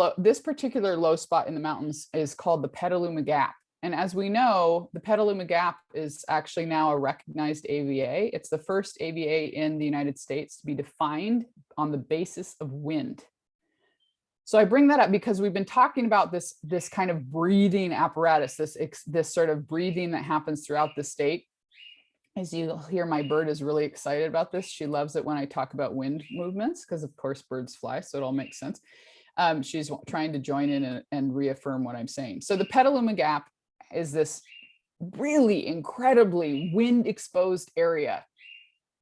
particular low spot in the mountains is called the Petaluma Gap. And as we know, the Petaluma Gap is actually now a recognized AVA. It's the first AVA in the United States to be defined on the basis of wind. So I bring that up because we've been talking about this kind of breathing apparatus, this sort of breathing that happens throughout the state. As you hear, my bird is really excited about this. She loves it when I talk about wind movements because, of course, birds fly, so it all makes sense. She's trying to join in and reaffirm what I'm saying. So the Petaluma Gap is this really incredibly wind exposed area.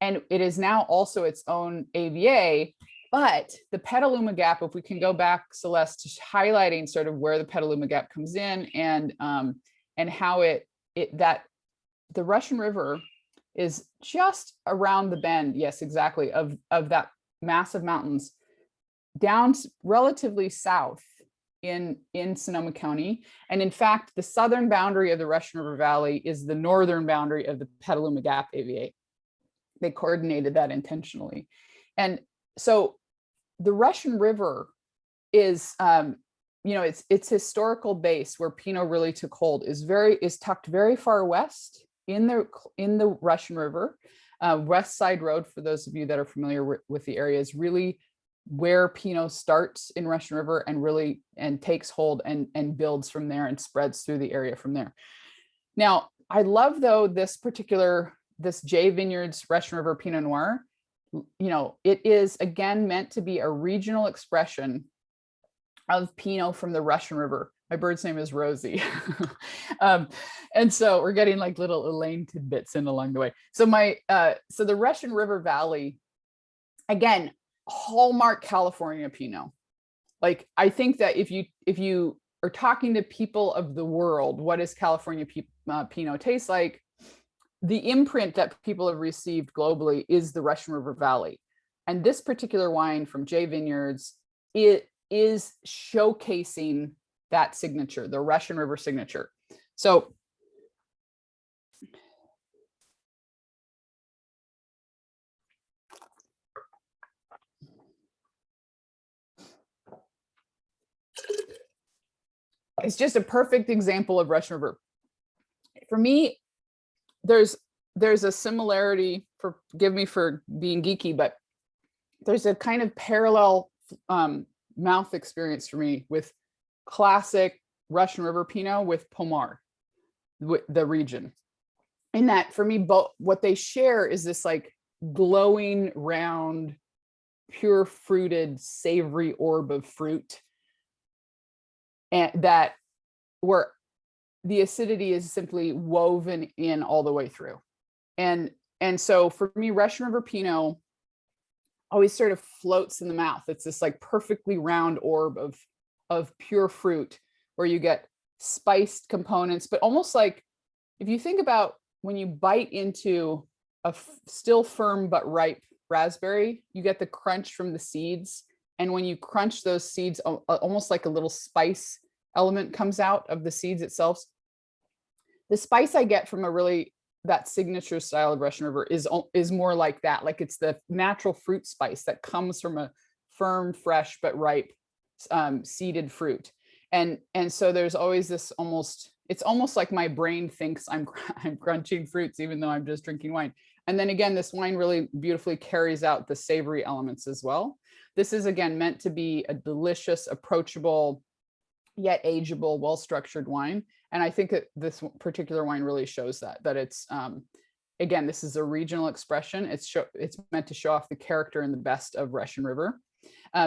And it is now also its own AVA, but the Petaluma Gap, if we can go back, Celeste, to highlighting sort of where the Petaluma Gap comes in and how that the Russian River is just around the bend, yes, exactly, of that massive mountains down relatively south in Sonoma County. And in fact, the southern boundary of the Russian River Valley is the northern boundary of the Petaluma Gap AVA. They coordinated that intentionally. And so the Russian River is, its historical base where Pinot really took hold is tucked very far west in the Russian River. West Side Road, for those of you that are familiar with the area, is really where Pinot starts in Russian River and takes hold and builds from there and spreads through the area from there. Now, I love though this J Vineyards Russian River Pinot Noir. It is again meant to be a regional expression of Pinot from the Russian River. My bird's name is Rosie. And so we're getting like little Elaine tidbits in along the way. So so the Russian River Valley, again, hallmark California Pinot. Like, I think that if you are talking to people of the world, what does California Pinot taste like? The imprint that people have received globally is the Russian River Valley. And this particular wine from J Vineyards, it is showcasing that signature, the Russian River signature. So it's just a perfect example of Russian River. For me, there's a similarity, forgive me for being geeky, but there's a kind of parallel mouth experience for me with classic Russian River Pinot with Pomar, the region. In that, for me, both what they share is this like glowing, round, pure fruited, savory orb of fruit, and that where the acidity is simply woven in all the way through. And so for me, Russian River Pinot always sort of floats in the mouth. It's this like perfectly round orb of pure fruit where you get spiced components, but almost like if you think about when you bite into a still firm but ripe raspberry, you get the crunch from the seeds. And when you crunch those seeds, almost like a little spice element comes out of the seeds itself. The spice I get from a really that signature style of Russian River is more like that. Like it's the natural fruit spice that comes from a firm, fresh, but ripe seeded fruit. And so there's always this it's almost like my brain thinks I'm crunching fruits, even though I'm just drinking wine. And then again, this wine really beautifully carries out the savory elements as well. This is again meant to be a delicious, approachable, yet ageable, well-structured wine. And I think that this particular wine really shows that it's, again, this is a regional expression. It's meant to show off the character and the best of Russian River.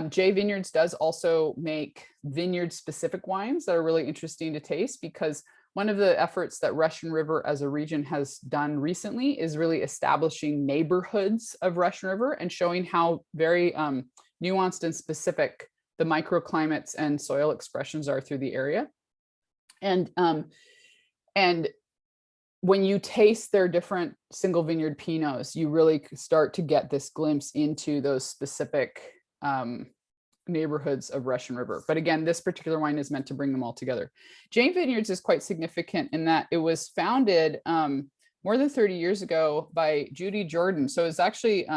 J Vineyards does also make vineyard-specific wines that are really interesting to taste, because one of the efforts that Russian River as a region has done recently is really establishing neighborhoods of Russian River and showing how very nuanced and specific the microclimates and soil expressions are through the area. And when you taste their different single vineyard Pinots, you really start to get this glimpse into those specific neighborhoods of Russian River. But again, this particular wine is meant to bring them all together. J Vineyards is quite significant in that it was founded more than 30 years ago by Judy Jordan. So it's actually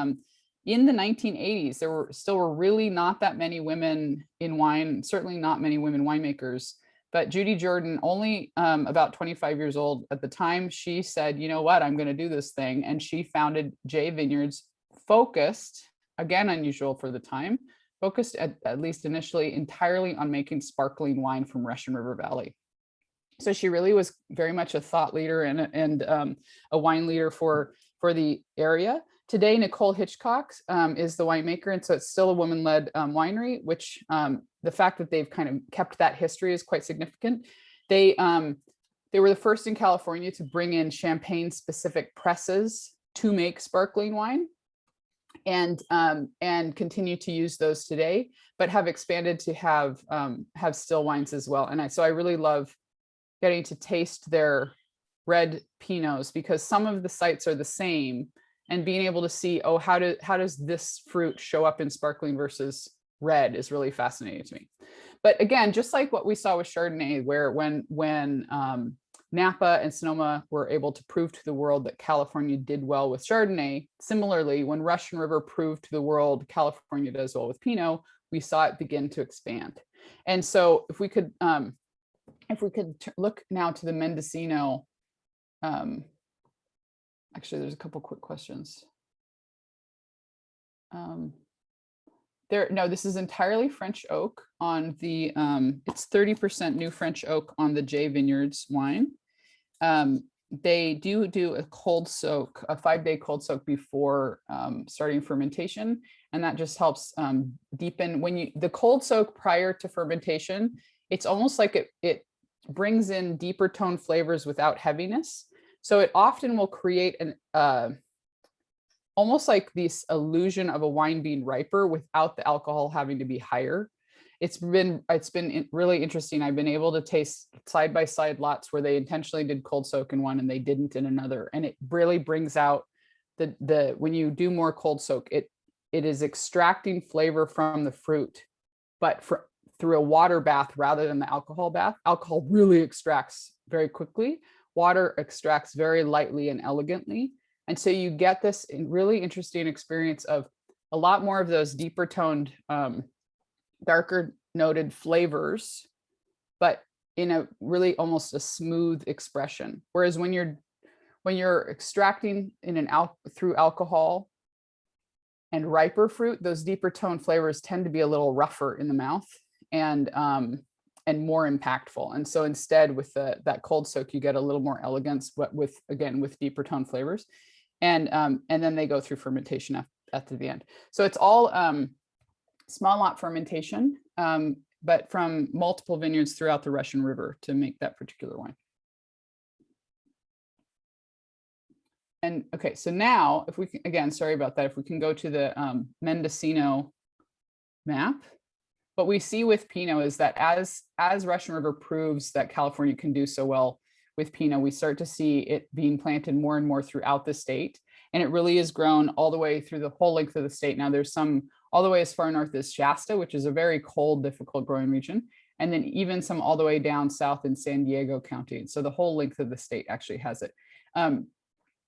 in the 1980s, there were really not that many women in wine, certainly not many women winemakers. But Judy Jordan, only about 25 years old at the time, she said, you know what, I'm going to do this thing. And she founded J Vineyards, focused, again, unusual for the time, focused at least initially entirely on making sparkling wine from Russian River Valley. So she really was very much a thought leader and a wine leader for the area. Today, Nicole Hitchcock is the winemaker, and so it's still a woman-led winery, which the fact that they've kind of kept that history is quite significant. They were the first in California to bring in champagne-specific presses to make sparkling wine, and continue to use those today, but have expanded to have still wines as well. And so I really love getting to taste their red Pinots, because some of the sites are the same, and being able to see, oh, how does this fruit show up in sparkling versus red is really fascinating to me. But again, just like what we saw with Chardonnay, where when Napa and Sonoma were able to prove to the world that California did well with Chardonnay, similarly, when Russian River proved to the world California does well with Pinot, we saw it begin to expand. And so if we could look now to the Mendocino, actually, there's a couple quick questions. No, this is entirely French oak on the, it's 30% new French oak on the J Vineyards wine. They do a cold soak, a 5-day cold soak before starting fermentation. And that just helps deepen the cold soak prior to fermentation. It's almost like it brings in deeper tone flavors without heaviness. So it often will create an almost like this illusion of a wine being riper without the alcohol having to be higher. It's been really interesting. I've been able to taste side by side lots where they intentionally did cold soak in one and they didn't in another, and it really brings out the when you do more cold soak, it is extracting flavor from the fruit, but through a water bath rather than the alcohol bath. Alcohol really extracts very quickly. Water extracts very lightly and elegantly. And so you get this really interesting experience of a lot more of those deeper toned, darker noted flavors, but in a really almost a smooth expression. Whereas when you're extracting through alcohol and riper fruit, those deeper toned flavors tend to be a little rougher in the mouth and more impactful. And so instead with that cold soak, you get a little more elegance, but with deeper tone flavors. And then they go through fermentation after the end. So it's all small lot fermentation, but from multiple vineyards throughout the Russian River to make that particular wine. And okay, so now if we can, again, sorry about that, if we can go to the Mendocino map. What we see with Pinot is that as Russian River proves that California can do so well with Pinot, we start to see it being planted more and more throughout the state. And it really is grown all the way through the whole length of the state. Now there's some all the way as far north as Shasta, which is a very cold, difficult growing region. And then even some all the way down south in San Diego County. So the whole length of the state actually has it.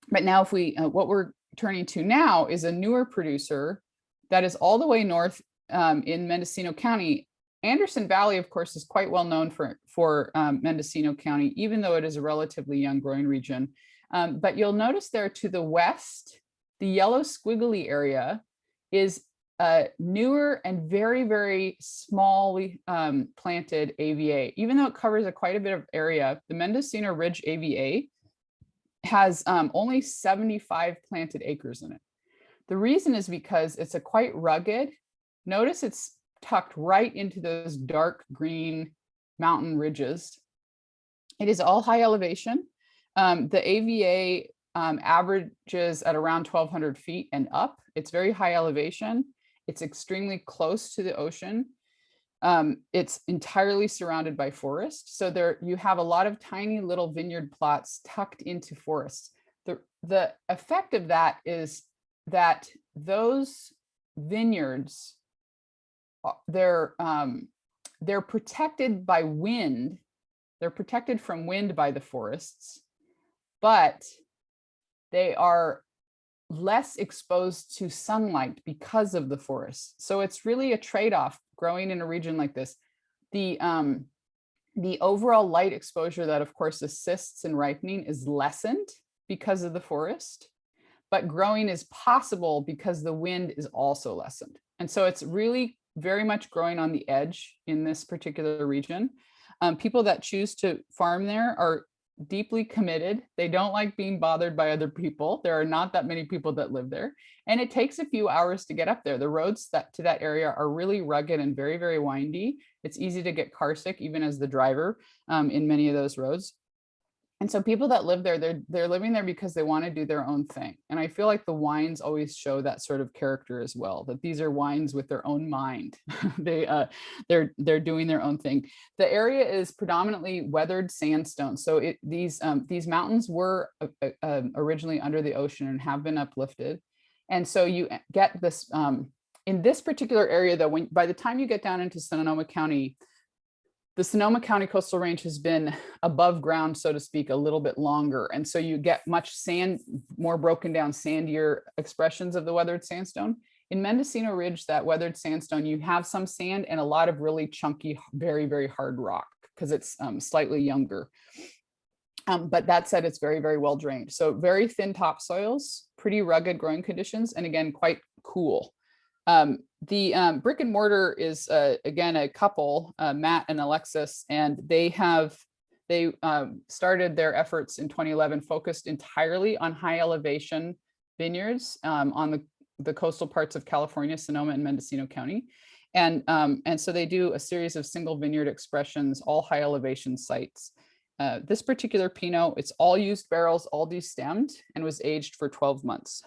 But now if we, what we're turning to now is a newer producer that is all the way north in Mendocino County. Anderson Valley, of course, is quite well known for Mendocino County, even though it is a relatively young growing region. But you'll notice there to the west, the yellow squiggly area is a newer and very, very smallly planted AVA. Even though it covers quite a bit of area, the Mendocino Ridge AVA has only 75 planted acres in it. The reason is because it's a quite rugged. Notice it's tucked right into those dark green mountain ridges. It is all high elevation. The AVA averages at around 1,200 feet and up. It's very high elevation. It's extremely close to the ocean. It's entirely surrounded by forest. So there you have a lot of tiny little vineyard plots tucked into forests. The effect of that is that those vineyards, they're protected by wind. They're protected from wind by the forests, but they are less exposed to sunlight because of the forest. So it's really a trade-off growing in a region like this. The overall light exposure that of course assists in ripening is lessened because of the forest, but growing is possible because the wind is also lessened. And so it's really very much growing on the edge in this particular region. People that choose to farm there are deeply committed. They don't like being bothered by other people. There are not that many people that live there. And it takes a few hours to get up there. The roads to that area are really rugged and very, very windy. It's easy to get car sick, even as the driver in many of those roads. And so people that live there, they're living there because they want to do their own thing. And I feel like the wines always show that sort of character as well, that these are wines with their own mind. They're doing their own thing. The area is predominantly weathered sandstone. So these mountains were originally under the ocean and have been uplifted. And so you get this, in this particular area though, by the time you get down into Sonoma County, the Sonoma County coastal range has been above ground, so to speak, a little bit longer. And so you get much more broken down, sandier expressions of the weathered sandstone. In Mendocino Ridge, that weathered sandstone, you have some sand and a lot of really chunky, very, very hard rock because it's slightly younger. But that said, it's very, very well drained. So very thin topsoils, pretty rugged growing conditions, and again, quite cool. The brick and mortar is, again, a couple, Matt and Alexis, and they started their efforts in 2011, focused entirely on high elevation vineyards on the coastal parts of California, Sonoma and Mendocino County. And so they do a series of single vineyard expressions, all high elevation sites. This particular Pinot, it's all used barrels, all destemmed, and was aged for 12 months.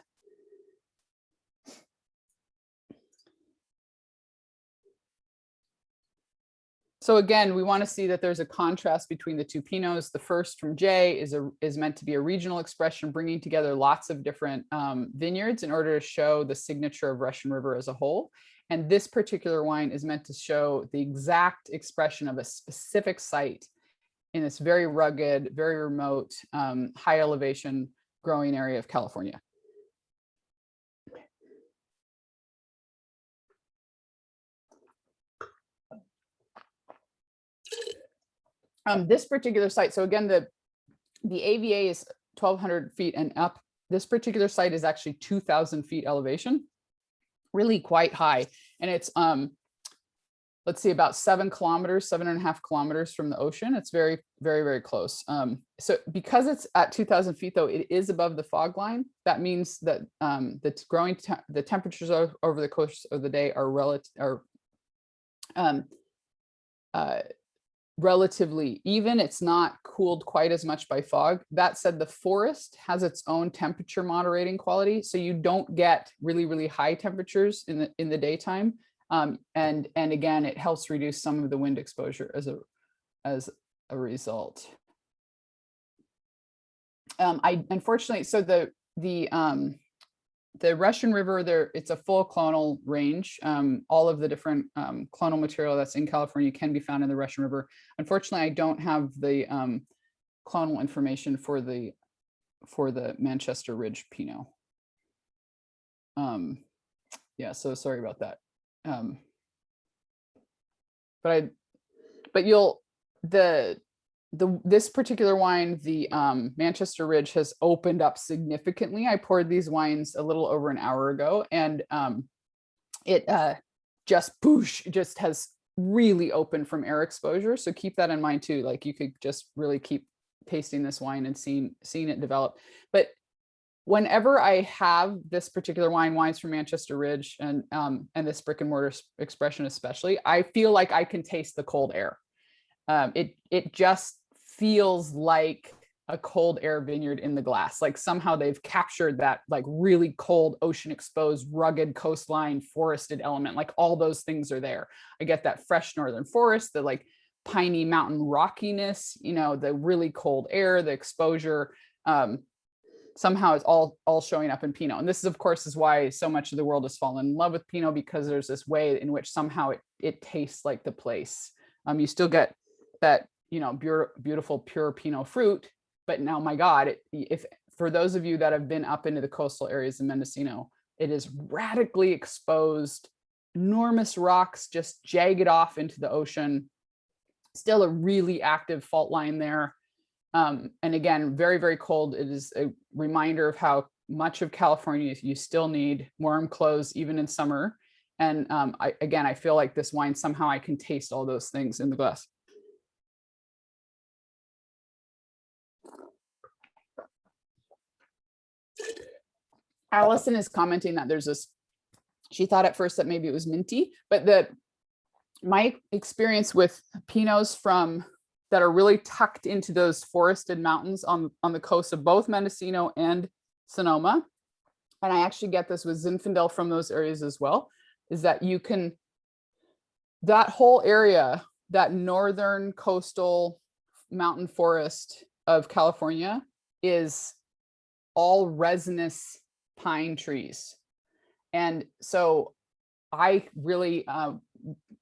So again, we want to see that there's a contrast between the two Pinots. The first from Jay is meant to be a regional expression, bringing together lots of different vineyards in order to show the signature of Russian River as a whole. And this particular wine is meant to show the exact expression of a specific site in this very rugged, very remote, high elevation growing area of California. This particular site, so again, the AVA is 1,200 feet and up. This particular site is actually 2,000 feet elevation, really quite high. And it's, let's see, about 7.5 kilometers from the ocean. It's very, very, very close. So because it's at 2,000 feet, though, it is above the fog line. That means that the temperatures over the course of the day are relatively even. It's not cooled quite as much by fog. That said, the forest has its own temperature moderating quality, so you don't get really, really high temperatures in the daytime. And again, it helps reduce some of the wind exposure as a result. Unfortunately, so the Russian River, it's a full clonal range. All of the different clonal material that's in California can be found in the Russian River. Unfortunately, I don't have the clonal information for the for the Manchester Ridge Pinot. Yeah, so sorry about that. But you'll, this particular wine, the Manchester Ridge, has opened up significantly. I poured these wines a little over an hour ago, and it just has really opened from air exposure. So keep that in mind too. Like, you could just really keep tasting this wine and seeing it develop. But whenever I have this particular wines from Manchester Ridge, and this brick and mortar expression especially, I feel like I can taste the cold air. It just feels like a cold air vineyard in the glass. Like somehow they've captured that like really cold, ocean exposed, rugged coastline, forested element. Like all those things are there. I get that fresh northern forest, the like piney mountain rockiness, you know, the really cold air, the exposure. Somehow it's all showing up in Pinot. And this is, of course, is why so much of the world has fallen in love with Pinot, because there's this way in which somehow it tastes like the place. You still get that, you know, beautiful, pure Pinot fruit. But now, my God, if for those of you that have been up into the coastal areas of Mendocino, it is radically exposed, enormous rocks just jagged off into the ocean. Still a really active fault line there. And again, very, very cold. It is a reminder of how much of California you still need warm clothes, even in summer. And I feel like this wine, somehow I can taste all those things in the glass. Allison is commenting that there's this, she thought at first that maybe it was minty, but my experience with Pinots that are really tucked into those forested mountains on the coast of both Mendocino and Sonoma, and I actually get this with Zinfandel from those areas as well, is that that whole area, that northern coastal mountain forest of California, is all resinous pine trees. And so I really,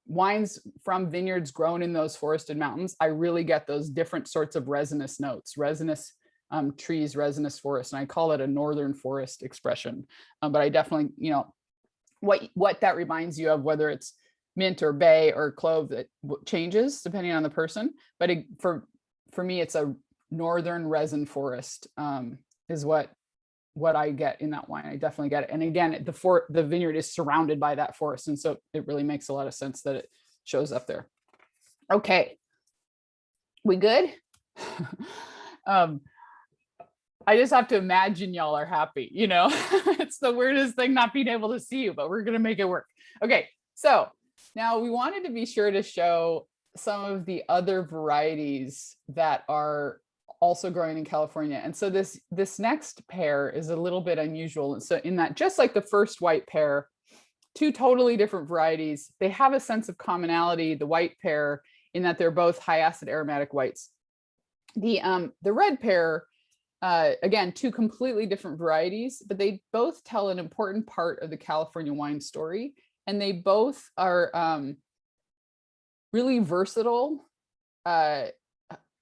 wines from vineyards grown in those forested mountains, I really get those different sorts of resinous notes, resinous trees, resinous forest. And I call it a northern forest expression. But I definitely, you know, what that reminds you of, whether it's mint or bay or clove, that changes depending on the person. But for me, it's a northern resin forest is what I get in that wine. I definitely get it. And again, the vineyard is surrounded by that forest. And so it really makes a lot of sense that it shows up there. Okay. We good? I just have to imagine y'all are happy, you know. It's the weirdest thing not being able to see you, but we're going to make it work. Okay. So now we wanted to be sure to show some of the other varieties that are also growing in California. And so this next pair is a little bit unusual. And so in that, just like the first white pair, two totally different varieties, they have a sense of commonality, the white pair, in that they're both high acid aromatic whites. The red pair, again, two completely different varieties, but they both tell an important part of the California wine story. And they both are really versatile,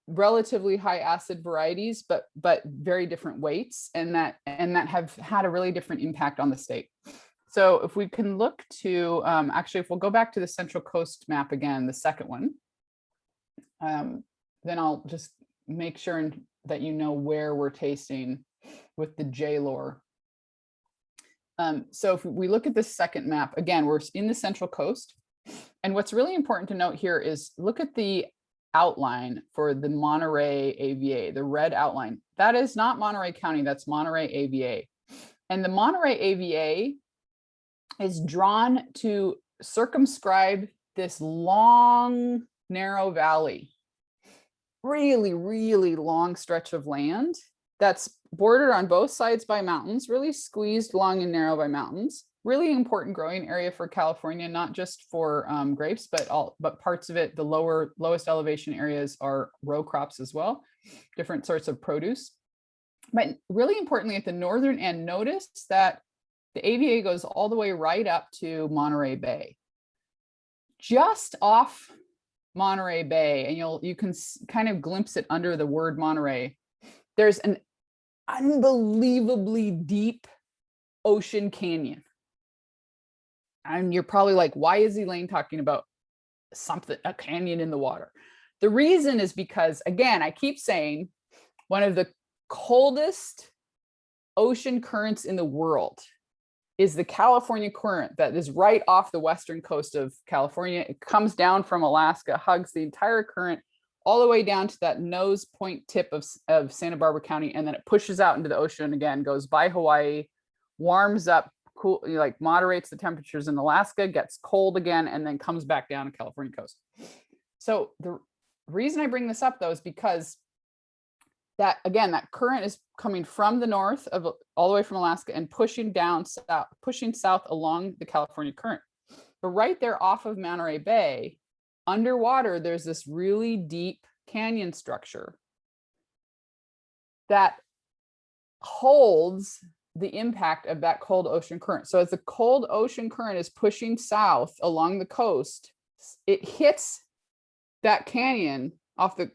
relatively high acid varieties, but very different weights, and that have had a really different impact on the state. So if we can look to, actually, if we'll go back to the Central Coast map again, the second one, then I'll just make sure that you know where we're tasting with the J-Lore. So if we look at the second map, again, we're in the Central Coast. And what's really important to note here is look at the outline for the Monterey AVA, the red outline. That is not Monterey County, that's Monterey AVA. And the Monterey AVA is drawn to circumscribe this long, narrow valley, really, really long stretch of land that's bordered on both sides by mountains, really squeezed long and narrow by mountains. Really important growing area for California, not just for grapes, but parts of it, the lowest elevation areas are row crops as well, different sorts of produce. But really importantly, at the northern end, notice that the AVA goes all the way right up to Monterey Bay. Just off Monterey Bay, and you can kind of glimpse it under the word Monterey, there's an unbelievably deep ocean canyon. And you're probably like, why is Elaine talking about a canyon in the water? The reason is because, again, I keep saying one of the coldest ocean currents in the world is the California current that is right off the western coast of California. It comes down from Alaska, hugs the entire current all the way down to that nose point tip of Santa Barbara County, and then it pushes out into the ocean again, goes by Hawaii, warms up, cool, like moderates the temperatures in Alaska, gets cold again, and then comes back down to California coast. So the reason I bring this up, though, is because that, again, that current is coming from the north of all the way from Alaska and pushing down south, pushing south along the California current. But right there off of Monterey Bay, underwater, there's this really deep canyon structure that holds the impact of that cold ocean current. So as the cold ocean current is pushing south along the coast, it hits that canyon off the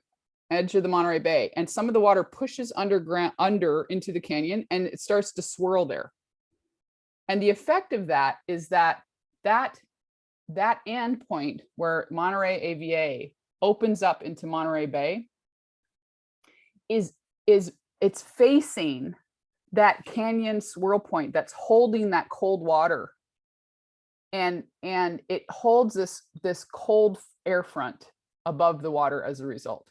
edge of the Monterey Bay, and some of the water pushes under into the canyon, and it starts to swirl there. And the effect of that is that end point where Monterey AVA opens up into Monterey Bay it's facing that canyon swirl point that's holding that cold water, and it holds this cold air front above the water as a result.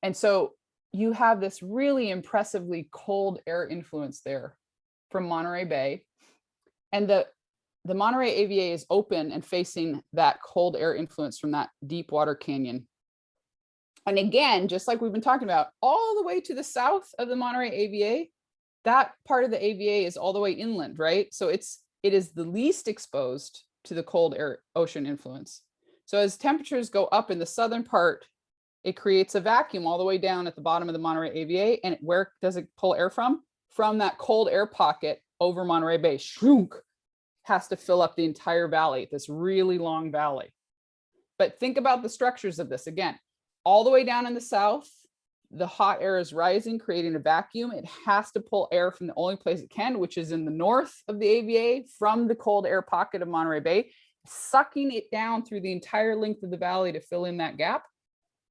And so you have this really impressively cold air influence there from Monterey Bay, and the Monterey AVA is open and facing that cold air influence from that deep water canyon. And again, just like we've been talking about, all the way to the south of the Monterey AVA, that part of the AVA is all the way inland, right? So it is the least exposed to the cold air ocean influence. So as temperatures go up in the southern part, it creates a vacuum all the way down at the bottom of the Monterey AVA. And where does it pull air from? From that cold air pocket over Monterey Bay. Shrunk, has to fill up the entire valley, this really long valley. But think about the structures of this. Again, all the way down in the south, the hot air is rising, creating a vacuum. It has to pull air from the only place it can, which is in the north of the AVA, from the cold air pocket of Monterey Bay, sucking it down through the entire length of the valley to fill in that gap,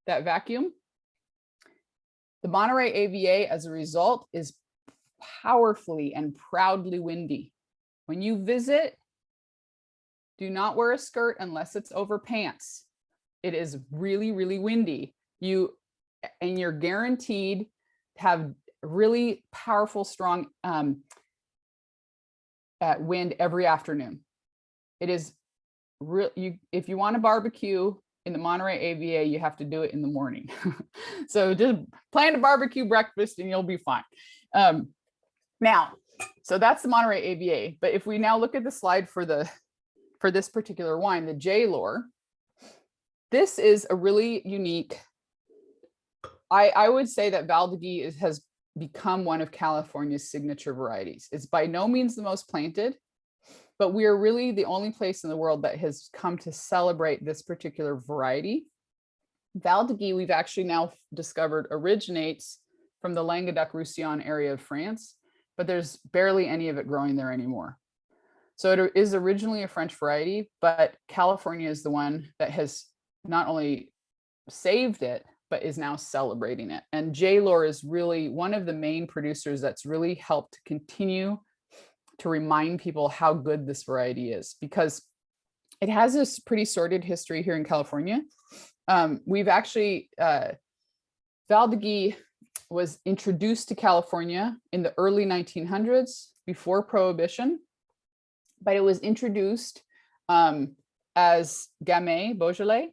that vacuum. The Monterey AVA, as a result, is powerfully and proudly windy. When you visit, do not wear a skirt unless it's over pants. It is really, really windy. You're guaranteed to have really powerful, strong wind every afternoon. It is real. If you want to barbecue in the Monterey AVA, you have to do it in the morning. So just plan a barbecue breakfast and you'll be fine. Now, so that's the Monterey AVA. But if we now look at the slide for this particular wine, the J-Lore, this is a really unique. I would say that Valdegi has become one of California's signature varieties. It's by no means the most planted, but we are really the only place in the world that has come to celebrate this particular variety. Valdegi, we've actually now discovered, originates from the Languedoc-Roussillon area of France, but there's barely any of it growing there anymore. So it is originally a French variety, but California is the one that has not only saved it, but is now celebrating it. And J-Lore is really one of the main producers that's really helped to continue to remind people how good this variety is, because it has this pretty sordid history here in California. We've actually, Valdegi was introduced to California in the early 1900s, before Prohibition, but it was introduced as Gamay Beaujolais.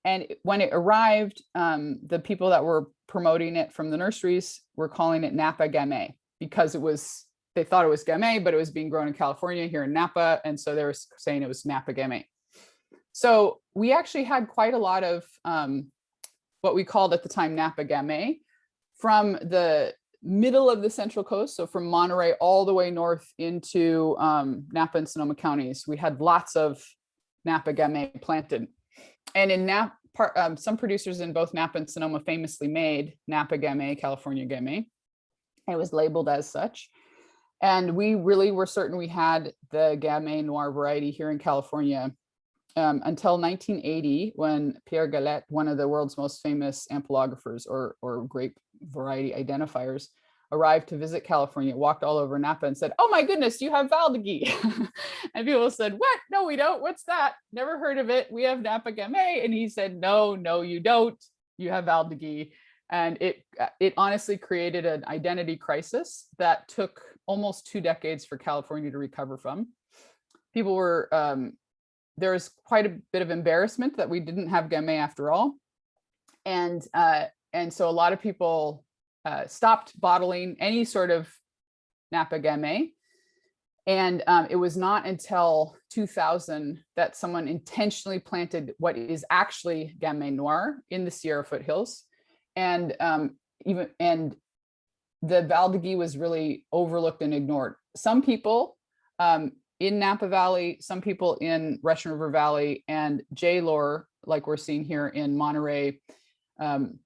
And when it arrived, the people that were promoting it from the nurseries were calling it Napa Gamay, because they thought it was Gamay, but it was being grown in California here in Napa. And so they were saying it was Napa Gamay. So we actually had quite a lot of what we called at the time Napa Gamay from the middle of the Central Coast. So from Monterey all the way north into Napa and Sonoma counties, we had lots of Napa Gamay planted. And in Napa, some producers in both Napa and Sonoma famously made Napa Gamay, California Gamay. It was labeled as such. And we really were certain we had the Gamay Noir variety here in California until 1980, when Pierre Galet, one of the world's most famous ampelographers or grape variety identifiers, arrived to visit California, walked all over Napa and said, "Oh my goodness, you have Valdegi." And people said, "What? No, we don't. What's that? Never heard of it. We have Napa Gamay." And he said, "No, no, you don't. You have Valdegi." And it honestly created an identity crisis that took almost 2 decades for California to recover from. People were, there was quite a bit of embarrassment that we didn't have Gamay after all. And so a lot of people stopped bottling any sort of Napa Gamay. And it was not until 2000 that someone intentionally planted what is actually Gamay Noir in the Sierra foothills. And the Valdegi was really overlooked and ignored. Some people in Napa Valley, some people in Russian River Valley, and J-Lore, like we're seeing here in Monterey, and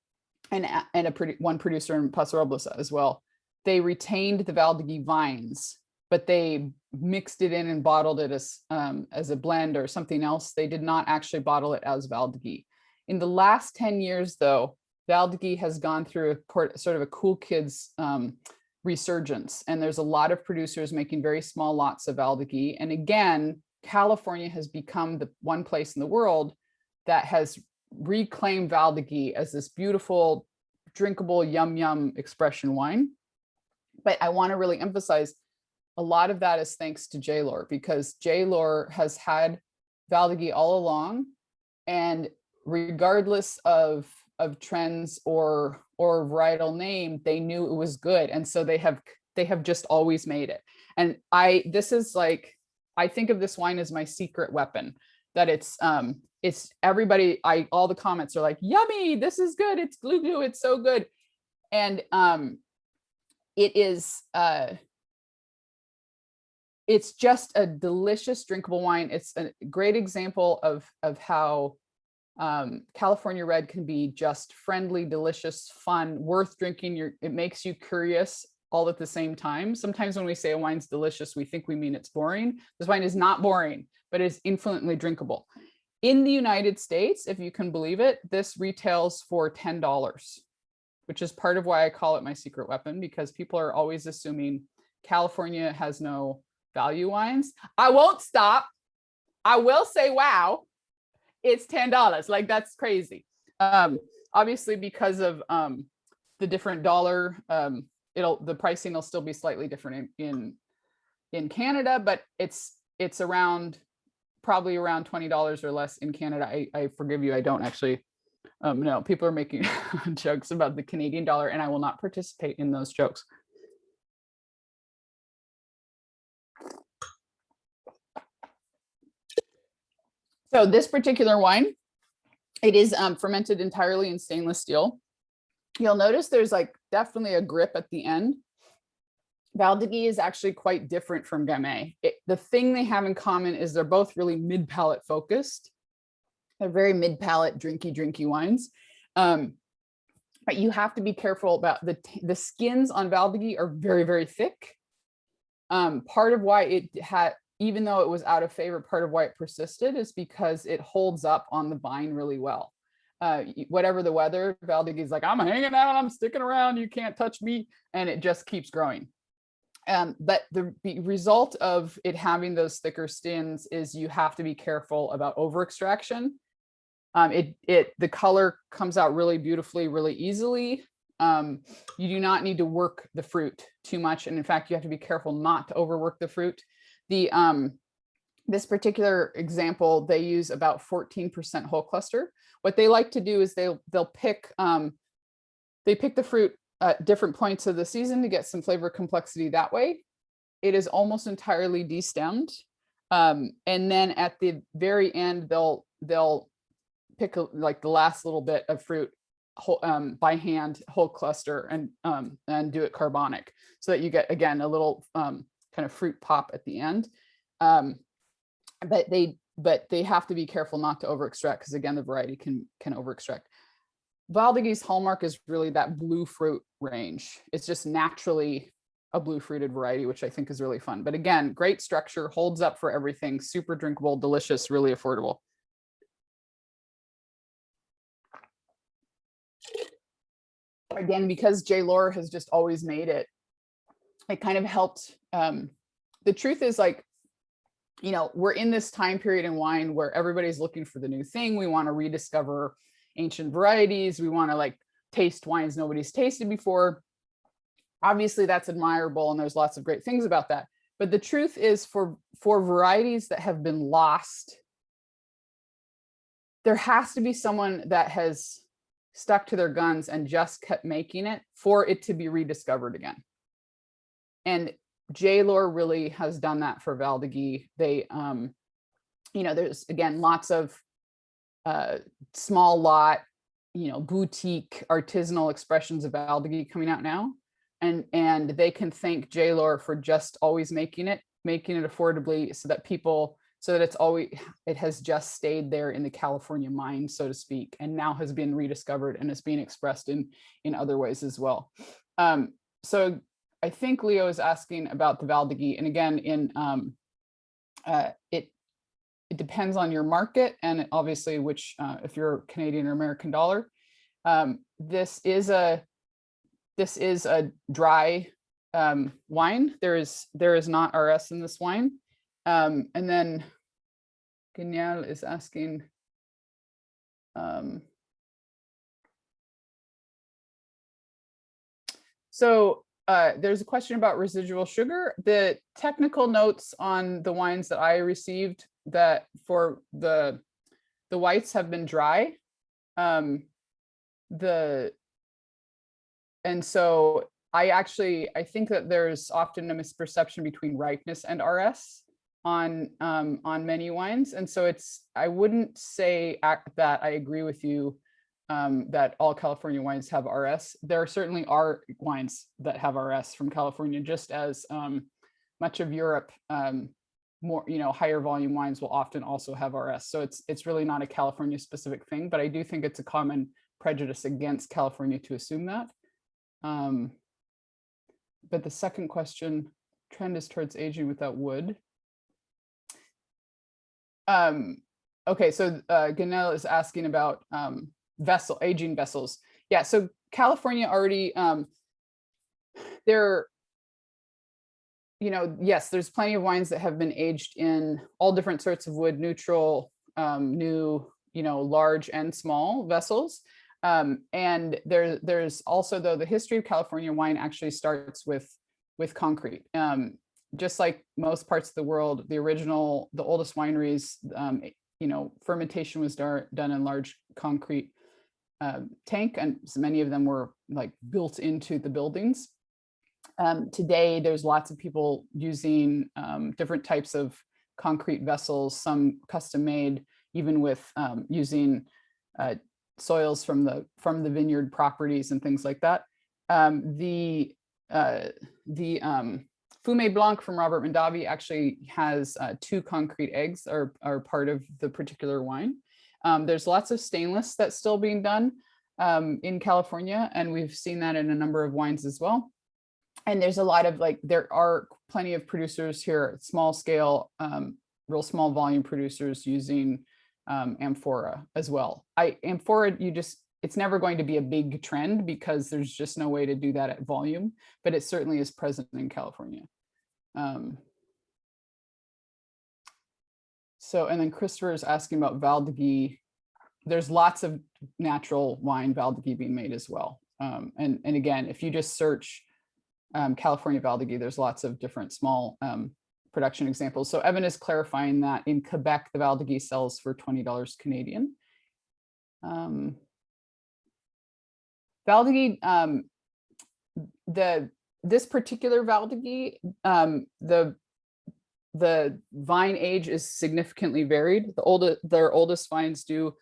one producer in Paso Robles as well, they retained the Valdegi vines, but they mixed it in and bottled it as a blend or something else. They did not actually bottle it as Valdegi. In the last 10 years, though, Valdegi has gone through sort of a cool kids resurgence, and there's a lot of producers making very small lots of Valdegi. And again, California has become the one place in the world that has reclaimed Valdegi as this beautiful, drinkable, yum yum expression wine. But I want to really emphasize a lot of that is thanks to J-Lore, because J-Lore has had Valdegi all along, and regardless of trends or varietal name, they knew it was good, and so they have just always made it. And this is like, I think of this wine as my secret weapon, that it's everybody, all the comments are like, "Yummy, this is good, it's glue, it's so good." And it is it's just a delicious drinkable wine. It's a great example of how California Red can be just friendly, delicious, fun, worth drinking. It makes you curious all at the same time. Sometimes when we say a wine's delicious, we think we mean it's boring. This wine is not boring, but it's infinitely drinkable. In the United States, if you can believe it, this retails for $10, which is part of why I call it my secret weapon, because people are always assuming California has no value wines. I won't stop. I will say, wow, it's $10. Like, that's crazy. Obviously, because of the different dollar, the pricing will still be slightly different in Canada, but it's probably around $20 or less in Canada. I forgive you, I don't actually no, people are making jokes about the Canadian dollar, and I will not participate in those jokes. So this particular wine, it is fermented entirely in stainless steel. You'll notice there's like definitely a grip at the end. Valdegi is actually quite different from Gamay. The thing they have in common is they're both really mid-palate focused. They're very mid-palate, drinky wines. But you have to be careful about the skins on Valdegi are very, very thick. Part of why it had, even though it was out of favor, part of why it persisted is because it holds up on the vine really well. Whatever the weather, Valdegi's like, "I'm hanging out, I'm sticking around, you can't touch me," and it just keeps growing. But the result of it having those thicker skins is you have to be careful about over extraction. The color comes out really beautifully, really easily. You do not need to work the fruit too much, and in fact, you have to be careful not to overwork the fruit. This particular example, they use about 14% whole cluster. What they like to do is they'll pick the fruit at different points of the season to get some flavor complexity that way. It is almost entirely destemmed, and then at the very end, they'll pick like the last little bit of fruit by hand, whole cluster, and do it carbonic, so that you get, again, a little kind of fruit pop at the end. But they have to be careful not to over extract, because again, the variety can over extract. Valdegi's hallmark is really that blue fruit range. It's just naturally a blue fruited variety, which I think is really fun. But again, great structure, holds up for everything, super drinkable, delicious, really affordable. Again, because J. Lohr has just always made it, it kind of helped. The truth is, like, you know, we're in this time period in wine where everybody's looking for the new thing. We want to rediscover ancient varieties. We want to like taste wines nobody's tasted before. Obviously, that's admirable, and there's lots of great things about that. But the truth is, for varieties that have been lost, there has to be someone that has stuck to their guns and just kept making it for it to be rediscovered again. And J. Lohr really has done that for Valdegi. They, you know, there's again lots of small lot, you know, boutique artisanal expressions of Valdegi coming out now, and they can thank J. Lohr for just always making it affordably, so that people, so that it has just stayed there in the California mind, so to speak, and now has been rediscovered and is being expressed in other ways as well. So I think Leo is asking about the Valdegi, and again, it depends on your market, and obviously which, if you're Canadian or American dollar. This is a dry wine. There is not RS in this wine. And then Genial is asking, so there's a question about residual sugar. The technical notes on the wines that I received, that for the whites have been dry. And so I think that there's often a misperception between ripeness and RS on many wines. And so I wouldn't say that I agree with you that all California wines have RS. There certainly are wines that have RS from California, just as much of Europe, more, you know, higher volume wines will often also have RS. So it's really not a California specific thing, but I do think it's a common prejudice against California to assume that. But the second question, trend is towards aging without wood. Okay, so Ganel is asking about aging vessels. Yeah, so California already, you know, yes, there's plenty of wines that have been aged in all different sorts of wood, neutral, new, you know, large and small vessels. And there's also, though, the history of California wine actually starts with concrete. Just like most parts of the world, the oldest wineries, you know, fermentation was done in large concrete tank, and so many of them were like built into the buildings. Today, there's lots of people using different types of concrete vessels, some custom made, even with using soils from the vineyard properties and things like that. The Fumey Blanc from Robert Mondavi actually has 2 concrete eggs are part of the particular wine. There's lots of stainless that's still being done in California, and we've seen that in a number of wines as well. And there's a lot of, like, there are plenty of producers here, small scale, real small volume producers using amphora as well. Amphora, it's never going to be a big trend because there's just no way to do that at volume, but it certainly is present in California. So, and then Christopher is asking about Valdegi. There's lots of natural wine Valdegi being made as well. And again, if you just search California Valdegi, there's lots of different small production examples. So Evan is clarifying that in Quebec, the Valdegi sells for $20 Canadian. Valdegi, this particular Valdegi, the vine age is significantly varied. Their oldest vines do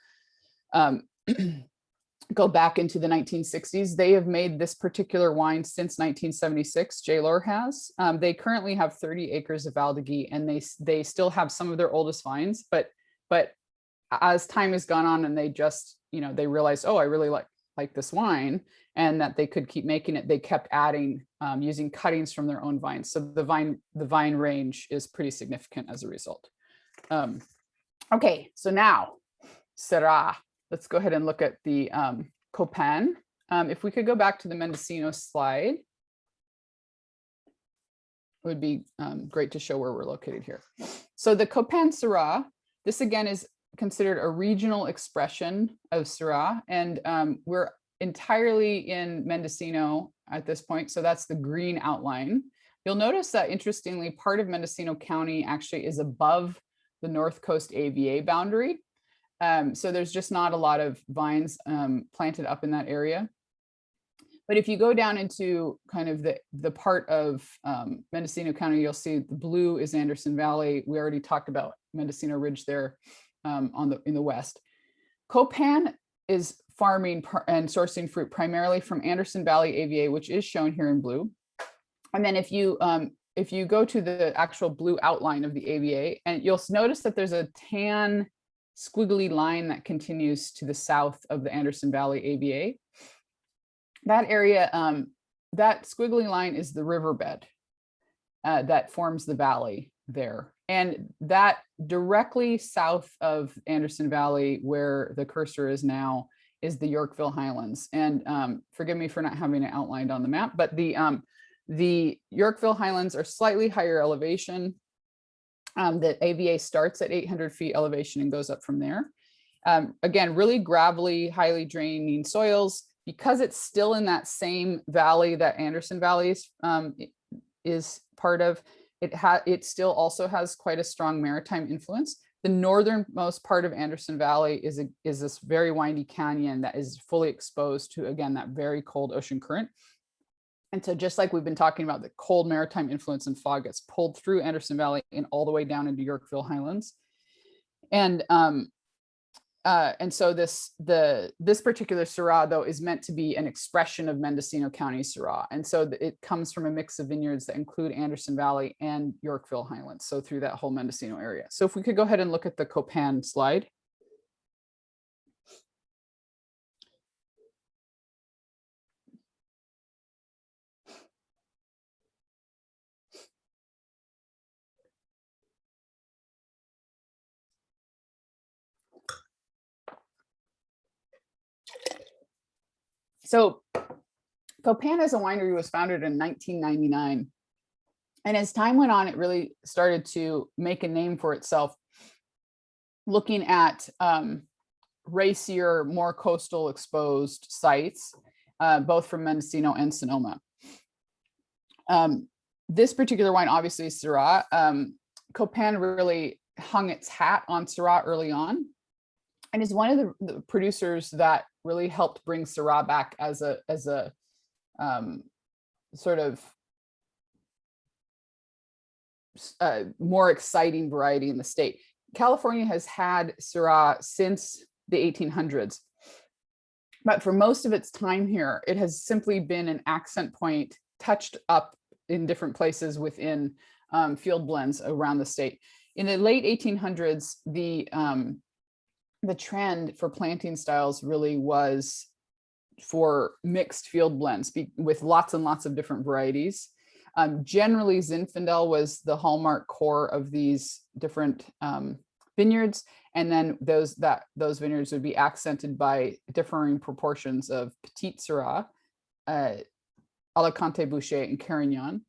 go back into the 1960s. They have made this particular wine since 1976. J. Lohr has. They currently have 30 acres of Valdegi, and they still have some of their oldest vines. But as time has gone on, and they just, you know, they realized, oh, I really like like this wine, and that they could keep making it, they kept adding, using cuttings from their own vines. So the vine range is pretty significant as a result. Okay, so now Syrah. Let's go ahead and look at the Copan. If we could go back to the Mendocino slide, it would be great to show where we're located here. So the Copan Syrah, this again is considered a regional expression of Syrah, and we're entirely in Mendocino at this point. So that's the green outline. You'll notice that interestingly, part of Mendocino County actually is above the North Coast AVA boundary. So there's just not a lot of vines planted up in that area. But if you go down into kind of the part of Mendocino County, you'll see the blue is Anderson Valley. We already talked about Mendocino Ridge there in the west. Copan is farming and sourcing fruit primarily from Anderson Valley AVA, which is shown here in blue. And then if you go to the actual blue outline of the AVA, and you'll notice that there's a tan squiggly line that continues to the south of the Anderson Valley AVA. That area, that squiggly line is the riverbed that forms the valley there. And that directly south of Anderson Valley, where the cursor is now, is the Yorkville Highlands. And forgive me for not having it outlined on the map, but the Yorkville Highlands are slightly higher elevation. The AVA starts at 800 feet elevation and goes up from there. Again, really gravelly, highly draining soils. Because it's still in that same valley that Anderson Valley is part of, it still also has quite a strong maritime influence. The northernmost part of Anderson Valley is this very windy canyon that is fully exposed to, again, that very cold ocean current. And so just like we've been talking about, the cold maritime influence and fog gets pulled through Anderson Valley and all the way down into Yorkville Highlands. And so this particular Syrah, though, is meant to be an expression of Mendocino County Syrah. And so it comes from a mix of vineyards that include Anderson Valley and Yorkville Highlands, so through that whole Mendocino area. So if we could go ahead and look at the Copan slide. So Copan as a winery was founded in 1999. And as time went on, it really started to make a name for itself, looking at racier, more coastal exposed sites, both from Mendocino and Sonoma. This particular wine, obviously, is Syrah. Copan really hung its hat on Syrah early on, and is one of the producers that really helped bring Syrah back as a sort of more exciting variety in the state. California has had Syrah since the 1800s, but for most of its time here, it has simply been an accent point touched up in different places within field blends around the state. In the late 1800s, the trend for planting styles really was for mixed field blends with lots and lots of different varieties. Generally, Zinfandel was the hallmark core of these different vineyards, and then those vineyards would be accented by differing proportions of Petite Syrah, Alicante Bouschet, and Carignan,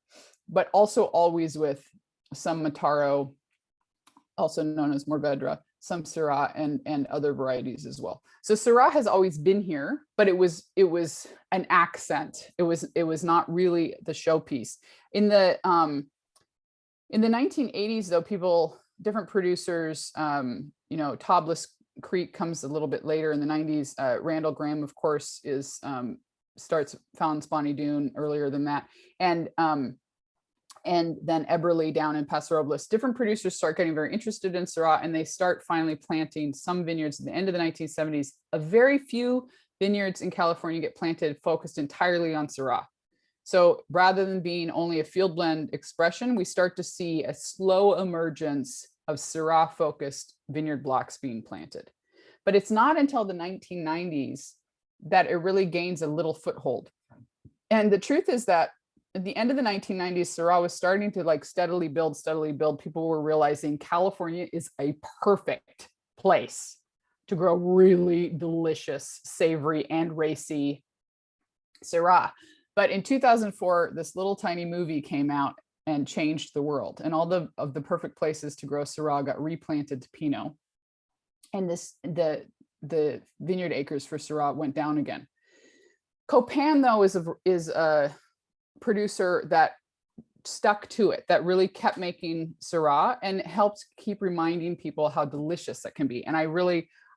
but also always with some Mataro, also known as Mourvedre, some Syrah, and other varieties as well. So Syrah has always been here, but it was an accent. It was not really the showpiece. In the 1980s, though, different producers, Tobless Creek comes a little bit later in the 90s. Randall Graham, of course, starts Fountains Bonnie Doon earlier than that, and then Eberly down in Paso Robles. Different producers start getting very interested in Syrah, and they start finally planting some vineyards at the end of the 1970s. A very few vineyards in California get planted focused entirely on Syrah. So rather than being only a field blend expression, we start to see a slow emergence of Syrah-focused vineyard blocks being planted. But it's not until the 1990s that it really gains a little foothold. And the truth is that at the end of the 1990s, Syrah was starting to like steadily build. People were realizing California is a perfect place to grow really delicious, savory, and racy Syrah. But in 2004, this little tiny movie came out and changed the world. And all of the perfect places to grow Syrah got replanted to Pinot. And the vineyard acres for Syrah went down again. Copan, though, is a producer that stuck to it, that really kept making Syrah and helped keep reminding people how delicious it can be. And I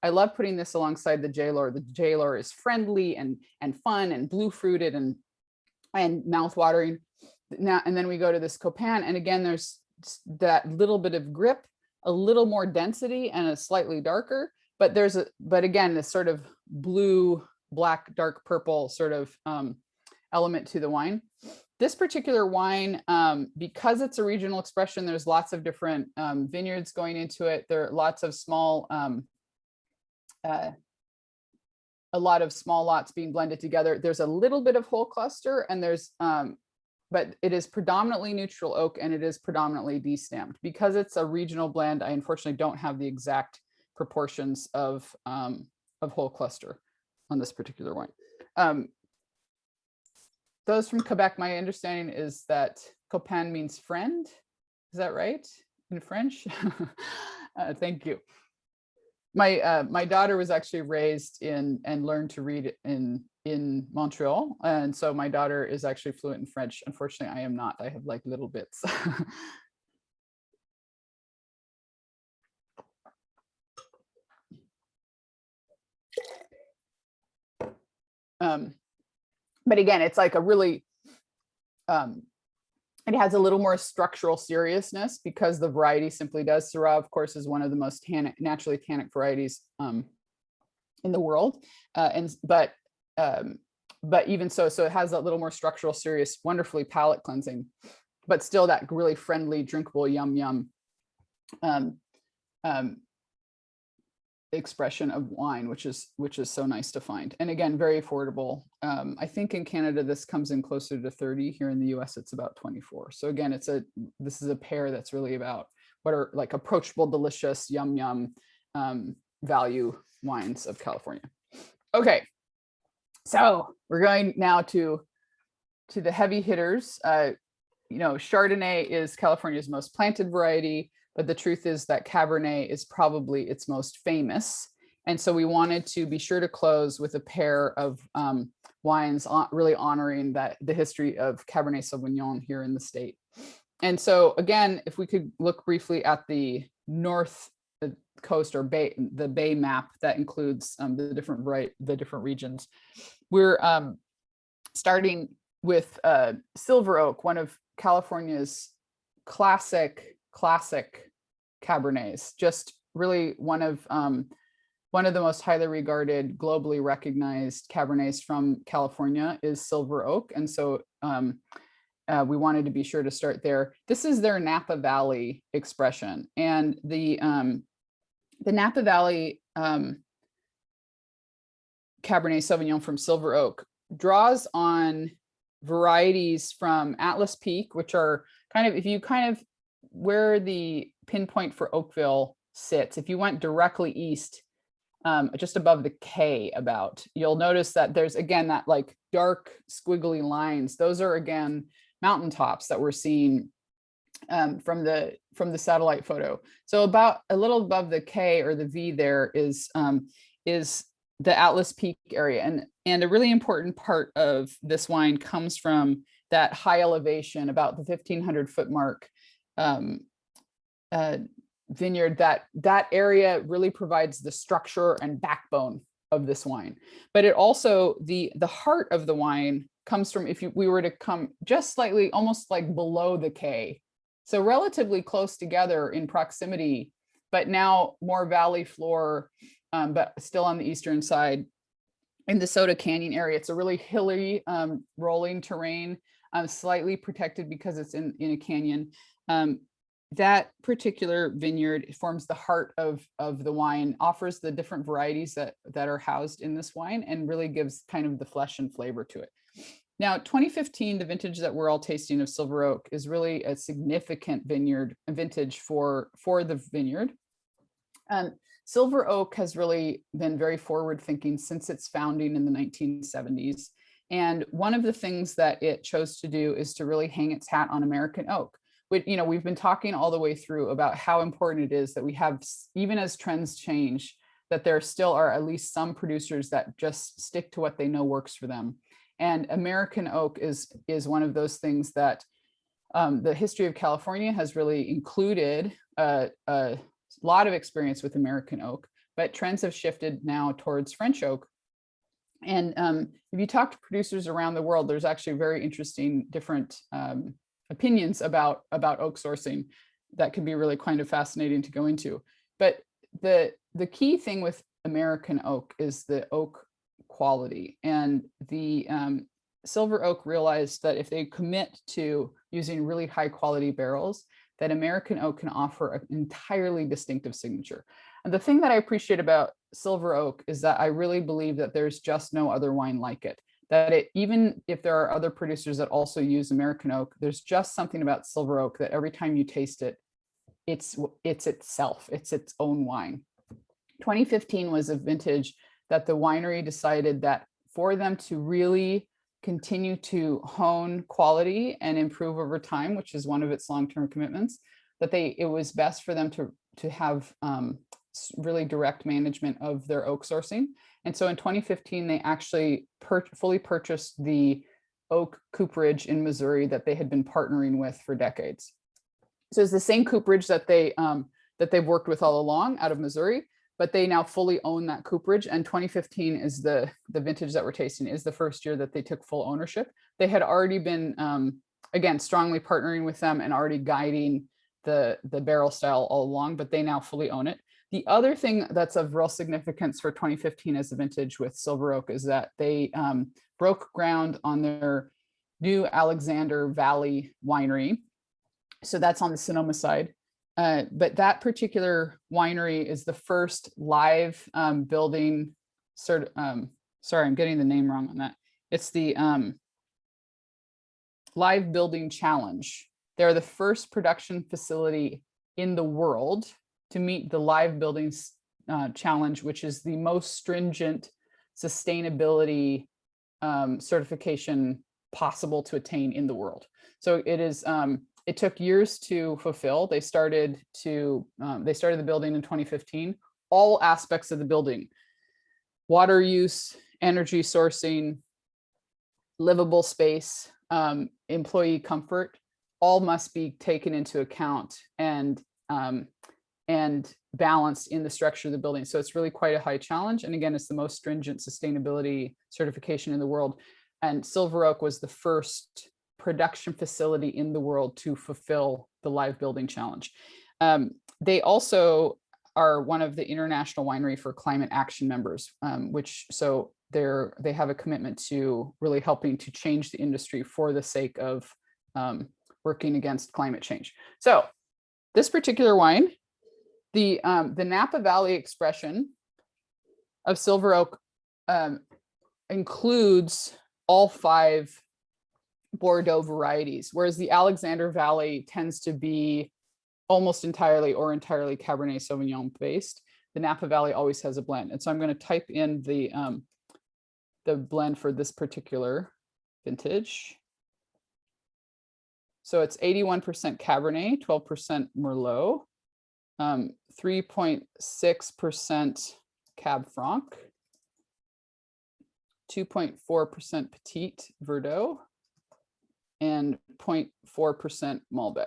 love putting this alongside the J-Lore. The J-Lore is friendly and fun and blue fruited and mouth-watering. Now, and then we go to this Copan, and again, there's that little bit of grip, a little more density, and a slightly darker. But again, this sort of blue, black, dark purple sort of element to the wine. This particular wine, because it's a regional expression, there's lots of different vineyards going into it. There are lots of small, a lot of small lots being blended together. There's a little bit of whole cluster, and but it is predominantly neutral oak, and it is predominantly destemmed. Because it's a regional blend, I unfortunately don't have the exact proportions of whole cluster on this particular wine. Those from Quebec, my understanding is that Copan means friend. Is that right in French? Thank you. My daughter was actually raised in and learned to read in Montreal, and so my daughter is actually fluent in French. Unfortunately, I am not. I have like little bits. But again, it's like a really, it has a little more structural seriousness because the variety simply does. Syrah, of course, is one of the most naturally tannic varieties in the world. But even so it has a little more structural serious, wonderfully palate cleansing, but still that really friendly, drinkable, yum expression of wine, which is so nice to find. And again, very affordable. I think in Canada this comes in closer to 30. Here in the US it's about 24. So again, this is a pair that's really about what are like approachable, delicious, yum value wines of California. Okay, so we're going now to the heavy hitters. Chardonnay is California's most planted variety, but the truth is that Cabernet is probably its most famous. And so we wanted to be sure to close with a pair of wines really honoring the history of Cabernet Sauvignon here in the state. And so again, if we could look briefly at the north coast or the Bay map that includes the different regions. We're starting with Silver Oak, one of California's classic Cabernets, just really one of the most highly regarded, globally recognized Cabernets from California is Silver Oak. And so we wanted to be sure to start there. This is their Napa Valley expression. And the Napa Valley Cabernet Sauvignon from Silver Oak draws on varieties from Atlas Peak, which are where the pinpoint for Oakville sits. If you went directly east, just above the K you'll notice that there's again that like dark squiggly lines. Those are again mountaintops that we're seeing from the satellite photo. So about a little above the K or the V there is the Atlas Peak area. And a really important part of this wine comes from that high elevation, about the 1,500 foot mark vineyard. That area really provides the structure and backbone of this wine. But it also, the heart of the wine comes from, if we were to come just slightly, almost like below the K. So relatively close together in proximity, but now more valley floor, but still on the eastern side in the Soda Canyon area. It's a really hilly, rolling terrain, slightly protected because it's in a canyon. that particular vineyard forms the heart of the wine, offers the different varieties that are housed in this wine, and really gives kind of the flesh and flavor to it. Now, 2015, the vintage that we're all tasting of Silver Oak, is really a significant vintage for the vineyard. Silver Oak has really been very forward thinking since its founding in the 1970s. And one of the things that it chose to do is to really hang its hat on American oak. We've been talking all the way through about how important it is that we have, even as trends change, that there still are at least some producers that just stick to what they know works for them. And American oak is one of those things that the history of California has really included a lot of experience with American oak, but trends have shifted now towards French oak. And if you talk to producers around the world, there's actually very interesting different opinions about oak sourcing that can be really kind of fascinating to go into. But the key thing with American oak is the oak quality. And the Silver Oak realized that if they commit to using really high quality barrels, that American oak can offer an entirely distinctive signature. And the thing that I appreciate about Silver Oak is that I really believe that there's just no other wine like it. That even if there are other producers that also use American oak, there's just something about Silver Oak that every time you taste it, it's itself, it's its own wine. 2015 was a vintage that the winery decided that for them to really continue to hone quality and improve over time, which is one of its long-term commitments, that it was best for them to have really direct management of their oak sourcing. And so in 2015, they actually fully purchased the oak cooperage in Missouri that they had been partnering with for decades. So it's the same cooperage that they've worked with all along out of Missouri, but they now fully own that cooperage. And 2015 is the vintage that we're tasting, is the first year that they took full ownership. They had already been, again, strongly partnering with them and already guiding the barrel style all along, but they now fully own it. The other thing that's of real significance for 2015 as a vintage with Silver Oak is that they broke ground on their new Alexander Valley winery. So that's on the Sonoma side. But that particular winery is the first live building sorry, I'm getting the name wrong on that. It's the Live Building Challenge. They're the first production facility in the world to meet the Live Building Challenge, which is the most stringent sustainability certification possible to attain in the world. So it is. It took years to fulfill. They started the building in 2015. All aspects of the building: water use, energy sourcing, livable space, employee comfort, all must be taken into account and balanced in the structure of the building. So it's really quite a high challenge. And again, it's the most stringent sustainability certification in the world. And Silver Oak was the first production facility in the world to fulfill the Live Building Challenge. They also are one of the International Winery for Climate Action members, they have a commitment to really helping to change the industry for the sake of working against climate change. So this particular wine, the Napa Valley expression of Silver Oak includes all 5 Bordeaux varieties, whereas the Alexander Valley tends to be almost entirely or entirely Cabernet Sauvignon based. The Napa Valley always has a blend. And so I'm going to type in the blend for this particular vintage. So it's 81% Cabernet, 12% Merlot, 3.6% Cab Franc, 2.4% Petit Verdot, and 0.4% Malbec.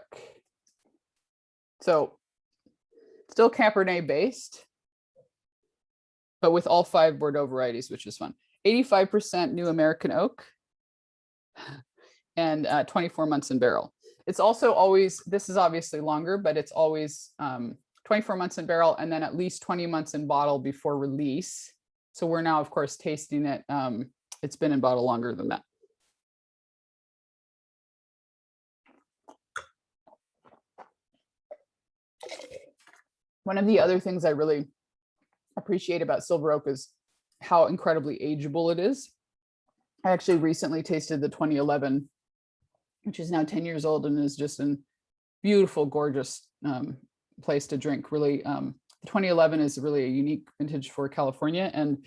So still Cabernet based, but with all 5 Bordeaux varieties, which is fun. 85% New American Oak and 24 months in barrel. It's also always, this is obviously longer, but it's always 24 months in barrel and then at least 20 months in bottle before release. So we're now, of course, tasting it. It's been in bottle longer than that. One of the other things I really appreciate about silver oak is how incredibly ageable it is. I actually recently tasted the 2011, which is now 10 years old and is just a beautiful, gorgeous place to drink. Really, the 2011 is really a unique vintage for California, and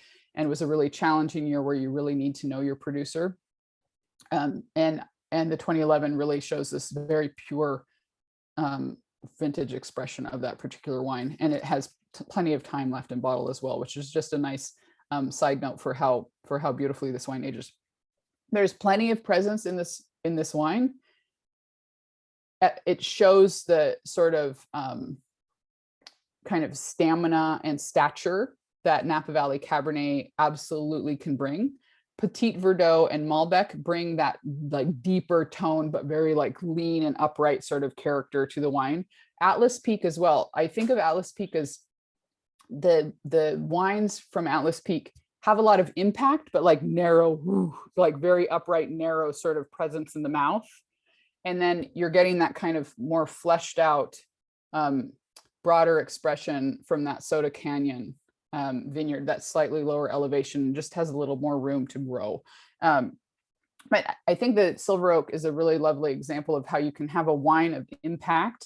was a really challenging year where you really need to know your producer. And the 2011 really shows this very pure vintage expression of that particular wine, and it has plenty of time left in bottle as well, which is just a nice side note for how beautifully this wine ages. There's plenty of presence in this wine. It shows the sort of kind of stamina and stature that Napa Valley Cabernet absolutely can bring. Petit Verdot and Malbec bring that like deeper tone, but very like lean and upright sort of character to the wine. Atlas Peak as well. I think of Atlas Peak as the wines from Atlas Peak have a lot of impact, but like narrow, like very upright, narrow sort of presence in the mouth. And then you're getting that kind of more fleshed out, broader expression from that Soda Canyon vineyard, that slightly lower elevation, just has a little more room to grow. But I think that Silver Oak is a really lovely example of how you can have a wine of impact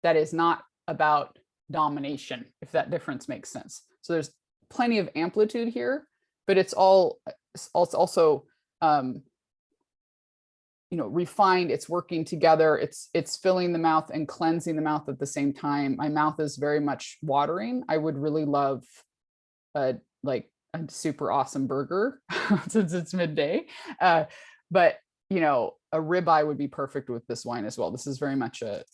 that is not about domination, if that difference makes sense. So there's plenty of amplitude here, but it's also refined. It's working together. It's filling the mouth and cleansing the mouth at the same time. My mouth is very much watering. I would really love a super awesome burger since it's midday. But a ribeye would be perfect with this wine as well. This is very much a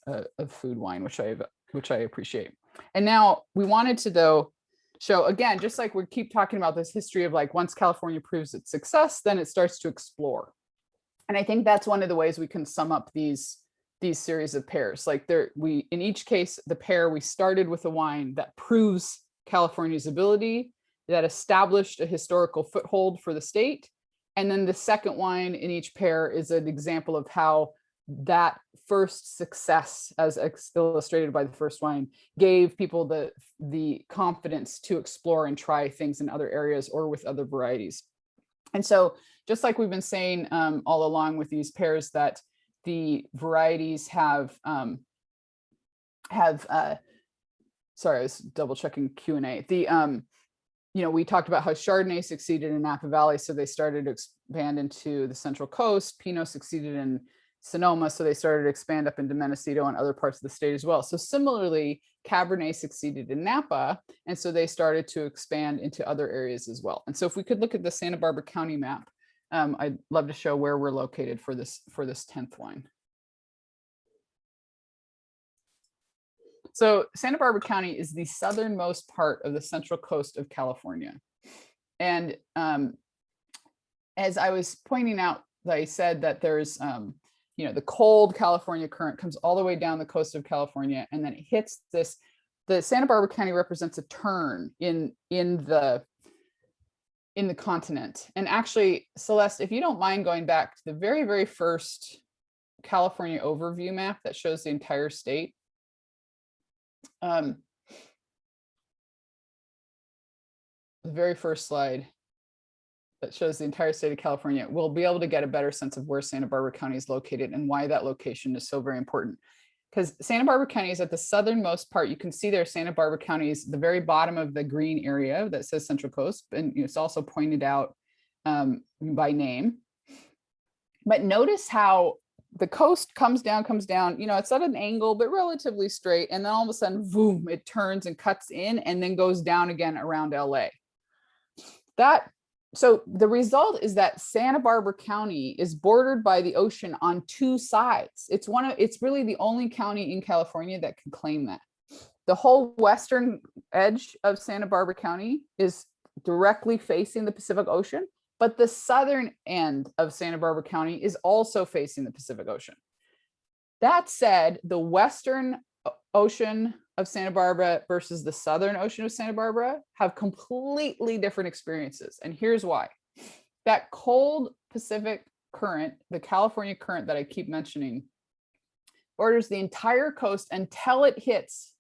food wine, which I appreciate. And now we wanted to though show again, just like we keep talking about this history of like once California proves its success, then it starts to explore. And I think that's one of the ways we can sum up these series of pairs. Like in each case, the pair, we started with a wine that proves California's ability, that established a historical foothold for the state. And then the second wine in each pair is an example of how that first success, as illustrated by the first wine, gave people the confidence to explore and try things in other areas or with other varieties. And so just like we've been saying all along with these pairs, that the varieties have sorry, I was double checking Q&A. We talked about how Chardonnay succeeded in Napa Valley, so they started to expand into the Central Coast. Pinot succeeded in Sonoma, so they started to expand up into Mendocino and other parts of the state as well. So similarly, Cabernet succeeded in Napa, and so they started to expand into other areas as well. And so if we could look at the Santa Barbara County map, I'd love to show where we're located for this 10th wine. So Santa Barbara County is the southernmost part of the Central Coast of California. And as I was pointing out, I said that there's, the cold California current comes all the way down the coast of California, and then it hits this. The Santa Barbara County represents a turn in the continent. And actually, Celeste, if you don't mind going back to the very, very first California overview map that shows the entire state. The very first slide that shows the entire state of California, we'll be able to get a better sense of where Santa Barbara County is located and why that location is so very important. Because Santa Barbara County is at the southernmost part. You can see there Santa Barbara County is the very bottom of the green area that says Central Coast, and it's also pointed out by name. But notice how the coast comes down, it's at an angle, but relatively straight. And then all of a sudden, boom, it turns and cuts in and then goes down again around LA. So the result is that Santa Barbara County is bordered by the ocean on two sides. It's really the only county in California that can claim that. The whole western edge of Santa Barbara County is directly facing the Pacific Ocean, but the southern end of Santa Barbara County is also facing the Pacific Ocean. That said, the western ocean of Santa Barbara versus the southern ocean of Santa Barbara have completely different experiences. And here's why. That cold Pacific current, the California current that I keep mentioning, borders the entire coast until it hits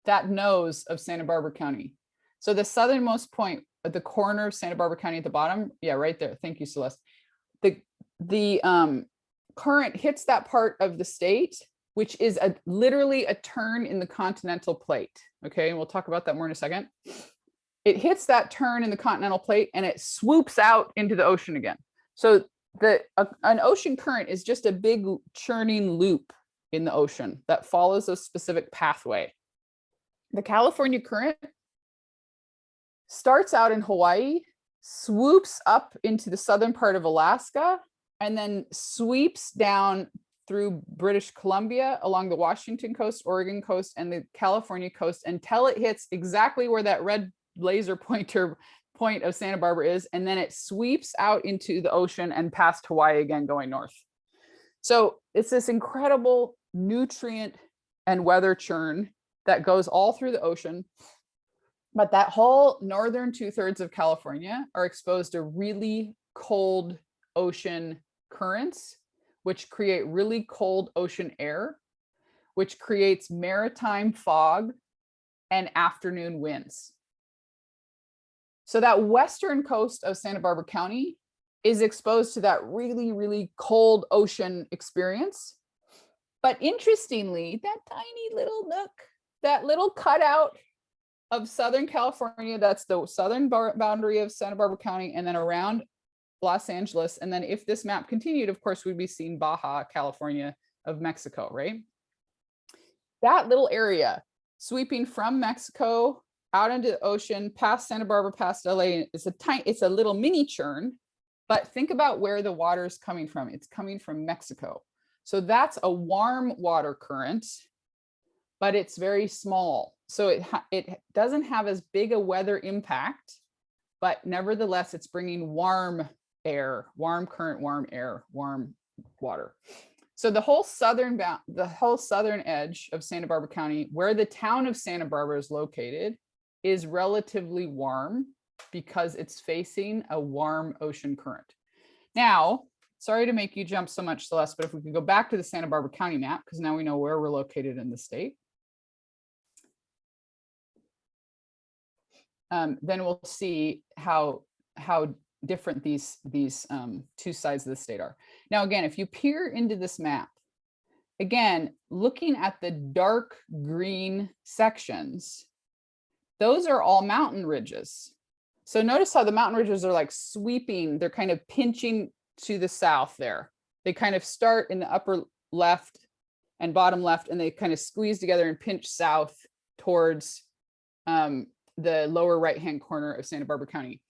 that nose of Santa Barbara County. So the southernmost point at the corner of Santa Barbara County at the bottom, yeah, right there. Thank you, Celeste. The current hits that part of the state, which is literally a turn in the continental plate. Okay, and we'll talk about that more in a second. It hits that turn in the continental plate and it swoops out into the ocean again. So an ocean current is just a big churning loop in the ocean that follows a specific pathway. The California current starts out in Hawaii, swoops up into the southern part of Alaska, and then sweeps down through British Columbia along the Washington coast, Oregon coast, and the California coast until it hits exactly where that red laser pointer point of Santa Barbara is, and then it sweeps out into the ocean and past Hawaii again, going north. So it's this incredible nutrient and weather churn that goes all through the ocean. But that whole northern 2/3 of California are exposed to really cold ocean currents, which create really cold ocean air, which creates maritime fog and afternoon winds. So that western coast of Santa Barbara County is exposed to that really, really cold ocean experience. But interestingly, that tiny little nook, that little cutout of Southern California, that's the southern boundary of Santa Barbara County, and then around Los Angeles. And then if this map continued, of course, we'd be seeing Baja California of Mexico, right? That little area sweeping from Mexico out into the ocean, past Santa Barbara, past LA, it's a little mini churn, but think about where the water is coming from. It's coming from Mexico. So that's a warm water current, but it's very small. So it doesn't have as big a weather impact, but nevertheless, it's bringing warm air, warm current, warm air, warm water. So the whole southern edge of Santa Barbara County, where the town of Santa Barbara is located, is relatively warm because it's facing a warm ocean current. Now, sorry to make you jump so much, Celeste, but if we could go back to the Santa Barbara County map, because now we know where we're located in the state. Then we'll see how different these two sides of the state are. Now, again, if you peer into this map, again, looking at the dark green sections, those are all mountain ridges. So notice how the mountain ridges are like sweeping, they're kind of pinching to the south there. They kind of start in the upper left and bottom left, and they kind of squeeze together and pinch south towards the lower right-hand corner of Santa Barbara County.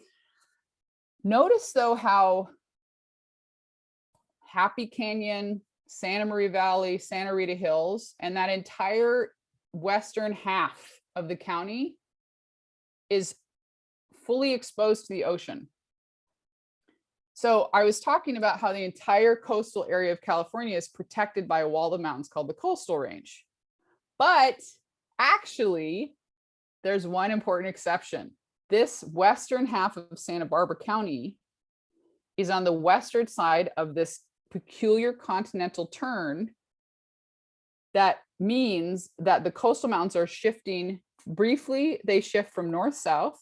Notice though how Happy Canyon, Santa Maria Valley, Santa Rita Hills, and that entire western half of the county is fully exposed to the ocean. So I was talking about how the entire coastal area of California is protected by a wall of mountains called the Coastal Range. But actually, there's one important exception. This western half of Santa Barbara County is on the western side of this peculiar continental turn. That means that the coastal mountains are shifting briefly. They shift from north-south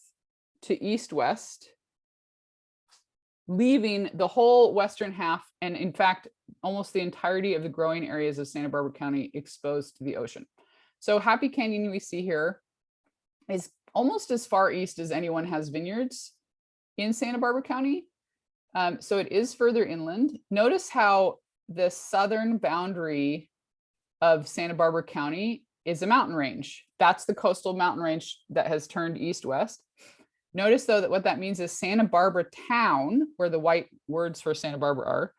to east-west, leaving the whole western half, and in fact, almost the entirety of the growing areas of Santa Barbara County exposed to the ocean. So Happy Canyon we see here is almost as far east as anyone has vineyards in Santa Barbara County. So it is further inland. Notice how the southern boundary of Santa Barbara County is a mountain range. That's the coastal mountain range that has turned east-west. Notice though that what that means is Santa Barbara town, where the white words for Santa Barbara are,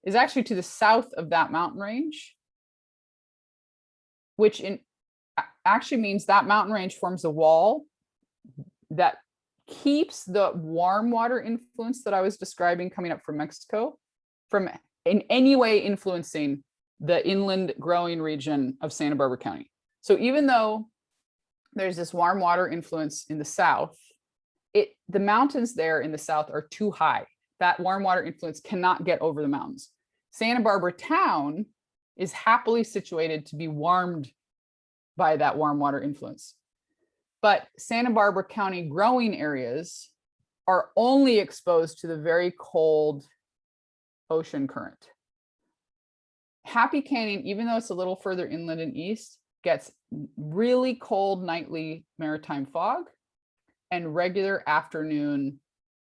is actually to the south of that mountain range, which actually means that mountain range forms a wall that keeps the warm water influence that I was describing coming up from Mexico from in any way influencing the inland growing region of Santa Barbara County. So even though there's this warm water influence in the south, the mountains there in the south are too high. That warm water influence cannot get over the mountains. Santa Barbara town is happily situated to be warmed by that warm water influence. But Santa Barbara County growing areas are only exposed to the very cold ocean current. Happy Canyon, even though it's a little further inland and east, gets really cold nightly maritime fog and regular afternoon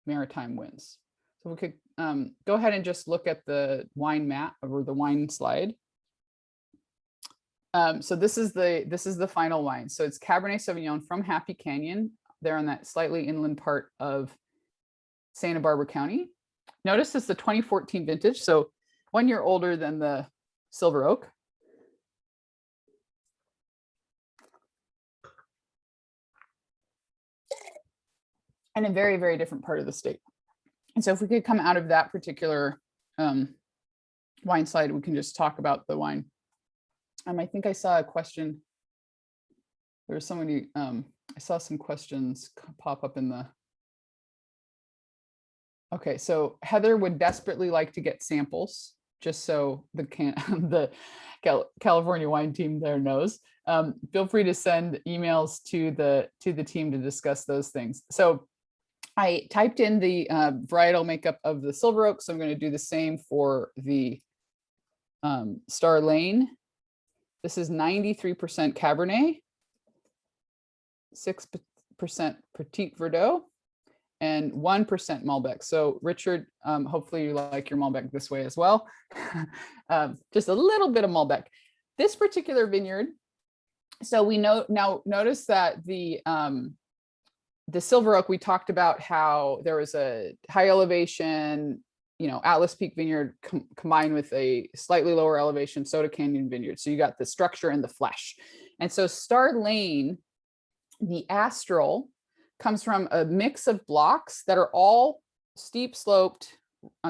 maritime winds. So we could go ahead and just look at the wine map or the wine slide. So this is the final wine. So it's Cabernet Sauvignon from Happy Canyon. They're on that slightly inland part of Santa Barbara County. Notice it's the 2014 vintage, so 1 year older than the Silver Oak. And a very, very different part of the state. And so if we could come out of that particular wine slide, we can just talk about the wine. I think I saw a question. There was somebody, I saw some questions pop up in the. Okay, so Heather would desperately like to get samples, just so the California wine team there knows. Feel free to send emails to the team to discuss those things. So I typed in the varietal makeup of the Silver Oak, so I'm going to do the same for the Star Lane. This is 93% Cabernet, 6% Petit Verdot, and 1% Malbec. So Richard, hopefully you like your Malbec this way as well. Just a little bit of Malbec. This particular vineyard, so we know now, notice that the Silver Oak, we talked about how there was a high elevation, Atlas Peak Vineyard combined with a slightly lower elevation Soda Canyon Vineyard. So you got the structure and the flesh. And so Star Lane, the Astral, comes from a mix of blocks that are all steep sloped,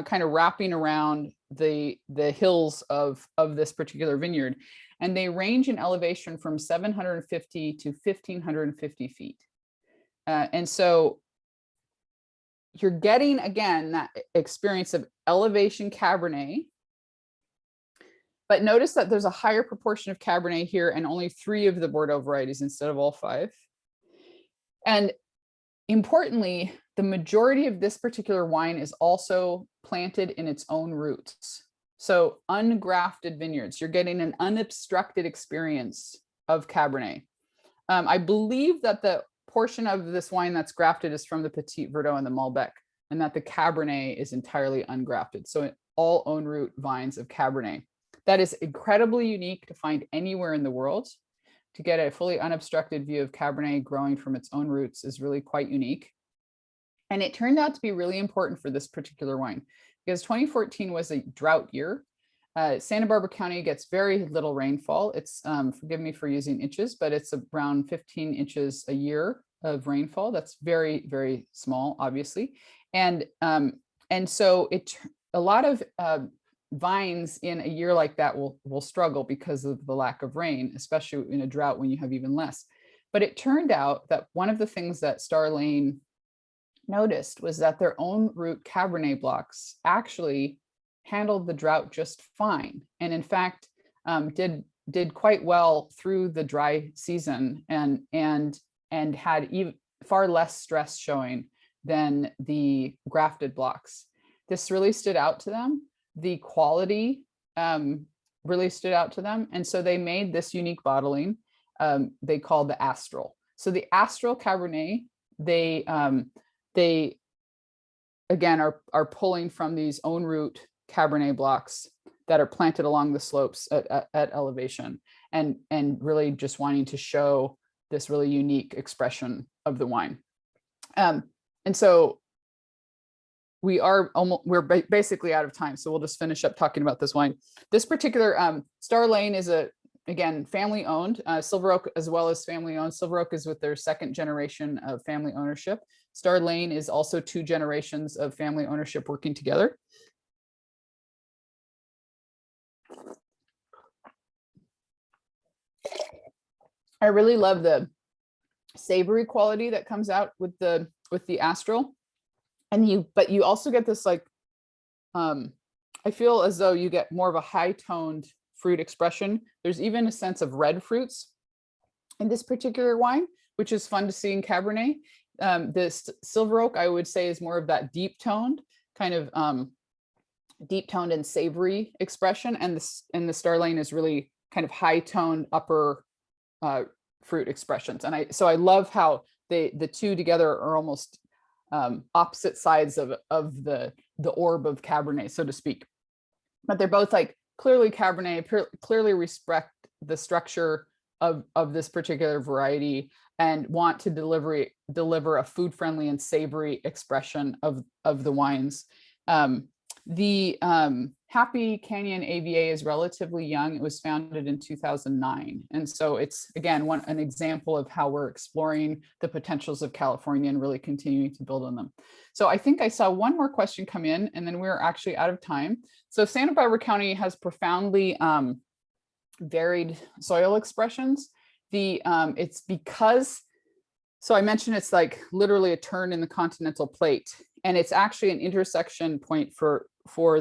kind of wrapping around the hills of this particular vineyard. And they range in elevation from 750 to 1,550 feet. And so you're getting, again, that experience of elevation Cabernet. But notice that there's a higher proportion of Cabernet here and only 3 of the Bordeaux varieties instead of all 5. And importantly, the majority of this particular wine is also planted in its own roots. So ungrafted vineyards, you're getting an unobstructed experience of Cabernet. I believe that the portion of this wine that's grafted is from the Petit Verdot and the Malbec, and that the Cabernet is entirely ungrafted. So all own root vines of Cabernet. That is incredibly unique to find anywhere in the world. To get a fully unobstructed view of Cabernet growing from its own roots is really quite unique. And it turned out to be really important for this particular wine because 2014 was a drought year. Santa Barbara County gets very little rainfall. It's, forgive me for using inches, but it's around 15 inches a year of rainfall. That's very, very small, obviously. And so a lot of vines in a year like that will struggle because of the lack of rain, especially in a drought when you have even less. But it turned out that one of the things that Star Lane noticed was that their own root Cabernet blocks actually handled the drought just fine, and in fact did quite well through the dry season, and had even far less stress showing than the grafted blocks. This really stood out to them. The quality really stood out to them, and so they made this unique bottling they called the Astral. So the Astral Cabernet, they again are pulling from these own root Cabernet blocks that are planted along the slopes at elevation, and really just wanting to show this really unique expression of the wine. And so we're basically out of time, so we'll just finish up talking about this wine. This particular Star Lane is again family owned. Silver Oak as well as family owned. Silver Oak is with their 2nd generation of family ownership. Star Lane is also 2 generations of family ownership working together. I really love the savory quality that comes out with the Astral, but you also get this I feel as though you get more of a high toned fruit expression. There's even a sense of red fruits in this particular wine, which is fun to see in Cabernet. This silver oak, I would say, is more of that deep toned, kind of deep toned and savory expression. And the Starlane is really kind of high toned upper fruit expressions. And so I love how the two together are almost opposite sides of the orb of Cabernet, so to speak. But they're both like clearly Cabernet, clearly respect the structure of this particular variety and want to deliver a food friendly and savory expression of the wines. The Happy Canyon AVA is relatively young. It was founded in 2009. And so it's, again, an example of how we're exploring the potentials of California and really continuing to build on them. So I think I saw one more question come in, and then we're actually out of time. So Santa Barbara County has profoundly varied soil expressions. It's because, so I mentioned it's like literally a turn in the continental plate, and it's actually an intersection point for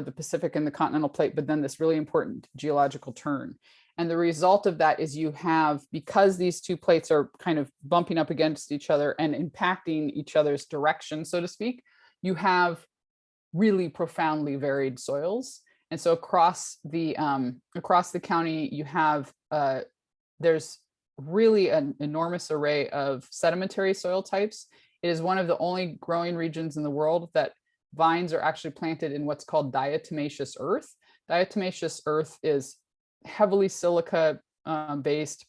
the Pacific and the continental plate, but then this really important geological turn. And the result of that is you have, because these two plates are kind of bumping up against each other and impacting each other's direction, so to speak, you have really profoundly varied soils. And so across the county, you have, there's really an enormous array of sedimentary soil types. It is one of the only growing regions in the world that vines are actually planted in what's called diatomaceous earth. Diatomaceous earth is heavily silica based.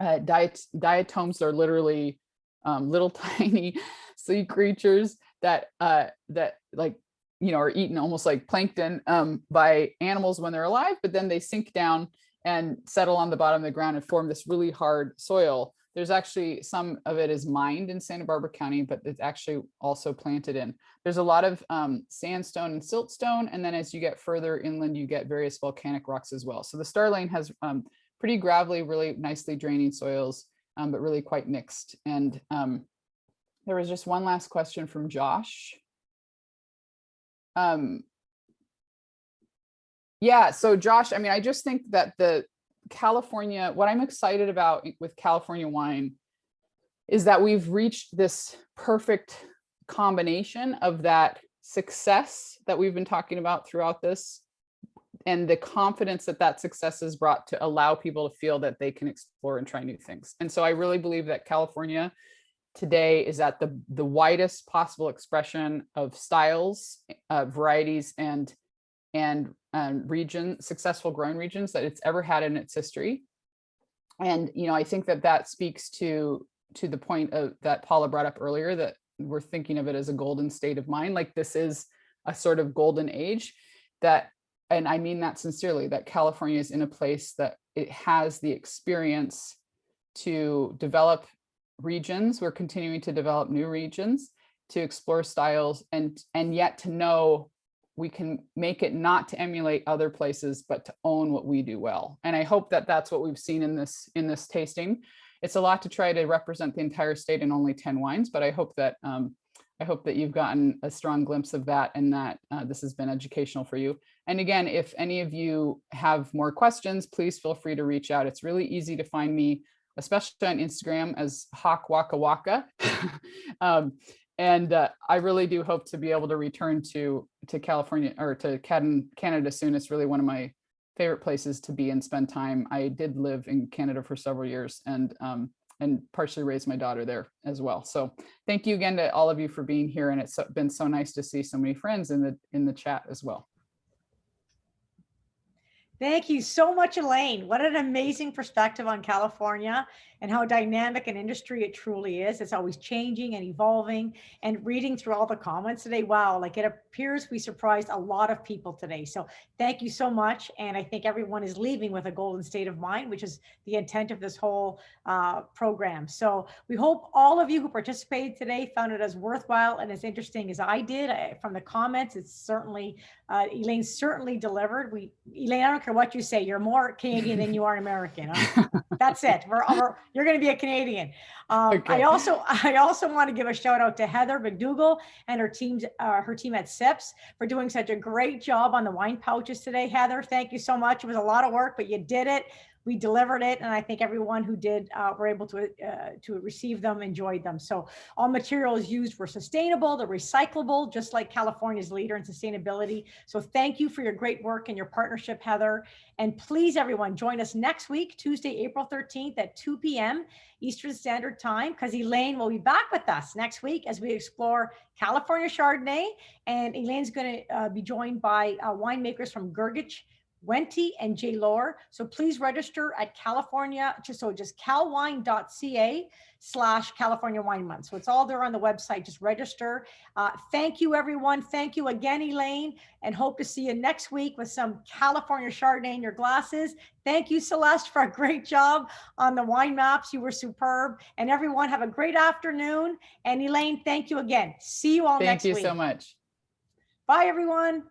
Diatoms are literally little tiny sea creatures that like, you know, are eaten almost like plankton by animals when they're alive, but then they sink down and settle on the bottom of the ground and form this really hard soil. There's actually, some of it is mined in Santa Barbara County, but it's actually also planted in. There's a lot of sandstone and siltstone. And then as you get further inland, you get various volcanic rocks as well. So the Starlane has pretty gravelly, really nicely draining soils, but really quite mixed. And there was just one last question from Josh. Yeah, so Josh, I mean, I just think that the California, what I'm excited about with California wine is that we've reached this perfect combination of that success that we've been talking about throughout this, and the confidence that that success has brought to allow people to feel that they can explore and try new things. And so I really believe that California today is at the widest possible expression of styles, varieties, and successful growing regions that it's ever had in its history. And, you know, I think that speaks to the point that Paula brought up earlier, that we're thinking of it as a golden state of mind. Like, this is a sort of golden age that, and I mean that sincerely, that California is in a place that it has the experience to develop regions. We're continuing to develop new regions, to explore styles, and yet to know we can make it not to emulate other places, but to own what we do well. And I hope that that's what we've seen in this tasting. It's a lot to try to represent the entire state in only 10 wines, but I hope that you've gotten a strong glimpse of that, and that this has been educational for you. And again, if any of you have more questions, please feel free to reach out. It's really easy to find me, especially on Instagram, as Hawk Waka Waka. And I really do hope to be able to return to California, or to Canada soon. It's really one of my favorite places to be and spend time. I did live in Canada for several years, and partially raised my daughter there as well. So thank you again to all of you for being here. And it's been so nice to see so many friends in the chat as well. Thank you so much, Elaine. What an amazing perspective on California and how dynamic an industry it truly is. It's always changing and evolving. And reading through all the comments today, wow, like it appears we surprised a lot of people today. So thank you so much. And I think everyone is leaving with a golden state of mind, which is the intent of this whole program. So we hope all of you who participated today found it as worthwhile and as interesting as I did. From the comments, it's certainly, Elaine certainly delivered. Elaine, I don't care what you say, you're more Canadian than you are American. Huh? That's it. You're going to be a Canadian. Okay. I also want to give a shout out to Heather McDougall and her team at SIPS for doing such a great job on the wine pouches today. Heather, thank you so much. It was a lot of work, but you did it. we delivered it. And I think everyone who did were able to receive them, enjoyed them. So all materials used were sustainable, they're recyclable, just like California's leader in sustainability. So thank you for your great work and your partnership, Heather. And please, everyone, join us next week, Tuesday, April 13th at 2 p.m. Eastern Standard Time, because Elaine will be back with us next week as we explore California Chardonnay. And Elaine's going to be joined by winemakers from Gergich, Wente, and J. Lohr. So please register at California, just calwine.ca/California Wine Month. So it's all there on the website. Just register. Thank you, everyone. Thank you again, Elaine, and hope to see you next week with some California Chardonnay in your glasses. Thank you, Celeste, for a great job on the wine maps. You were superb. And everyone, have a great afternoon. And Elaine, thank you again. See you all next week. Thank you so much. Bye, everyone.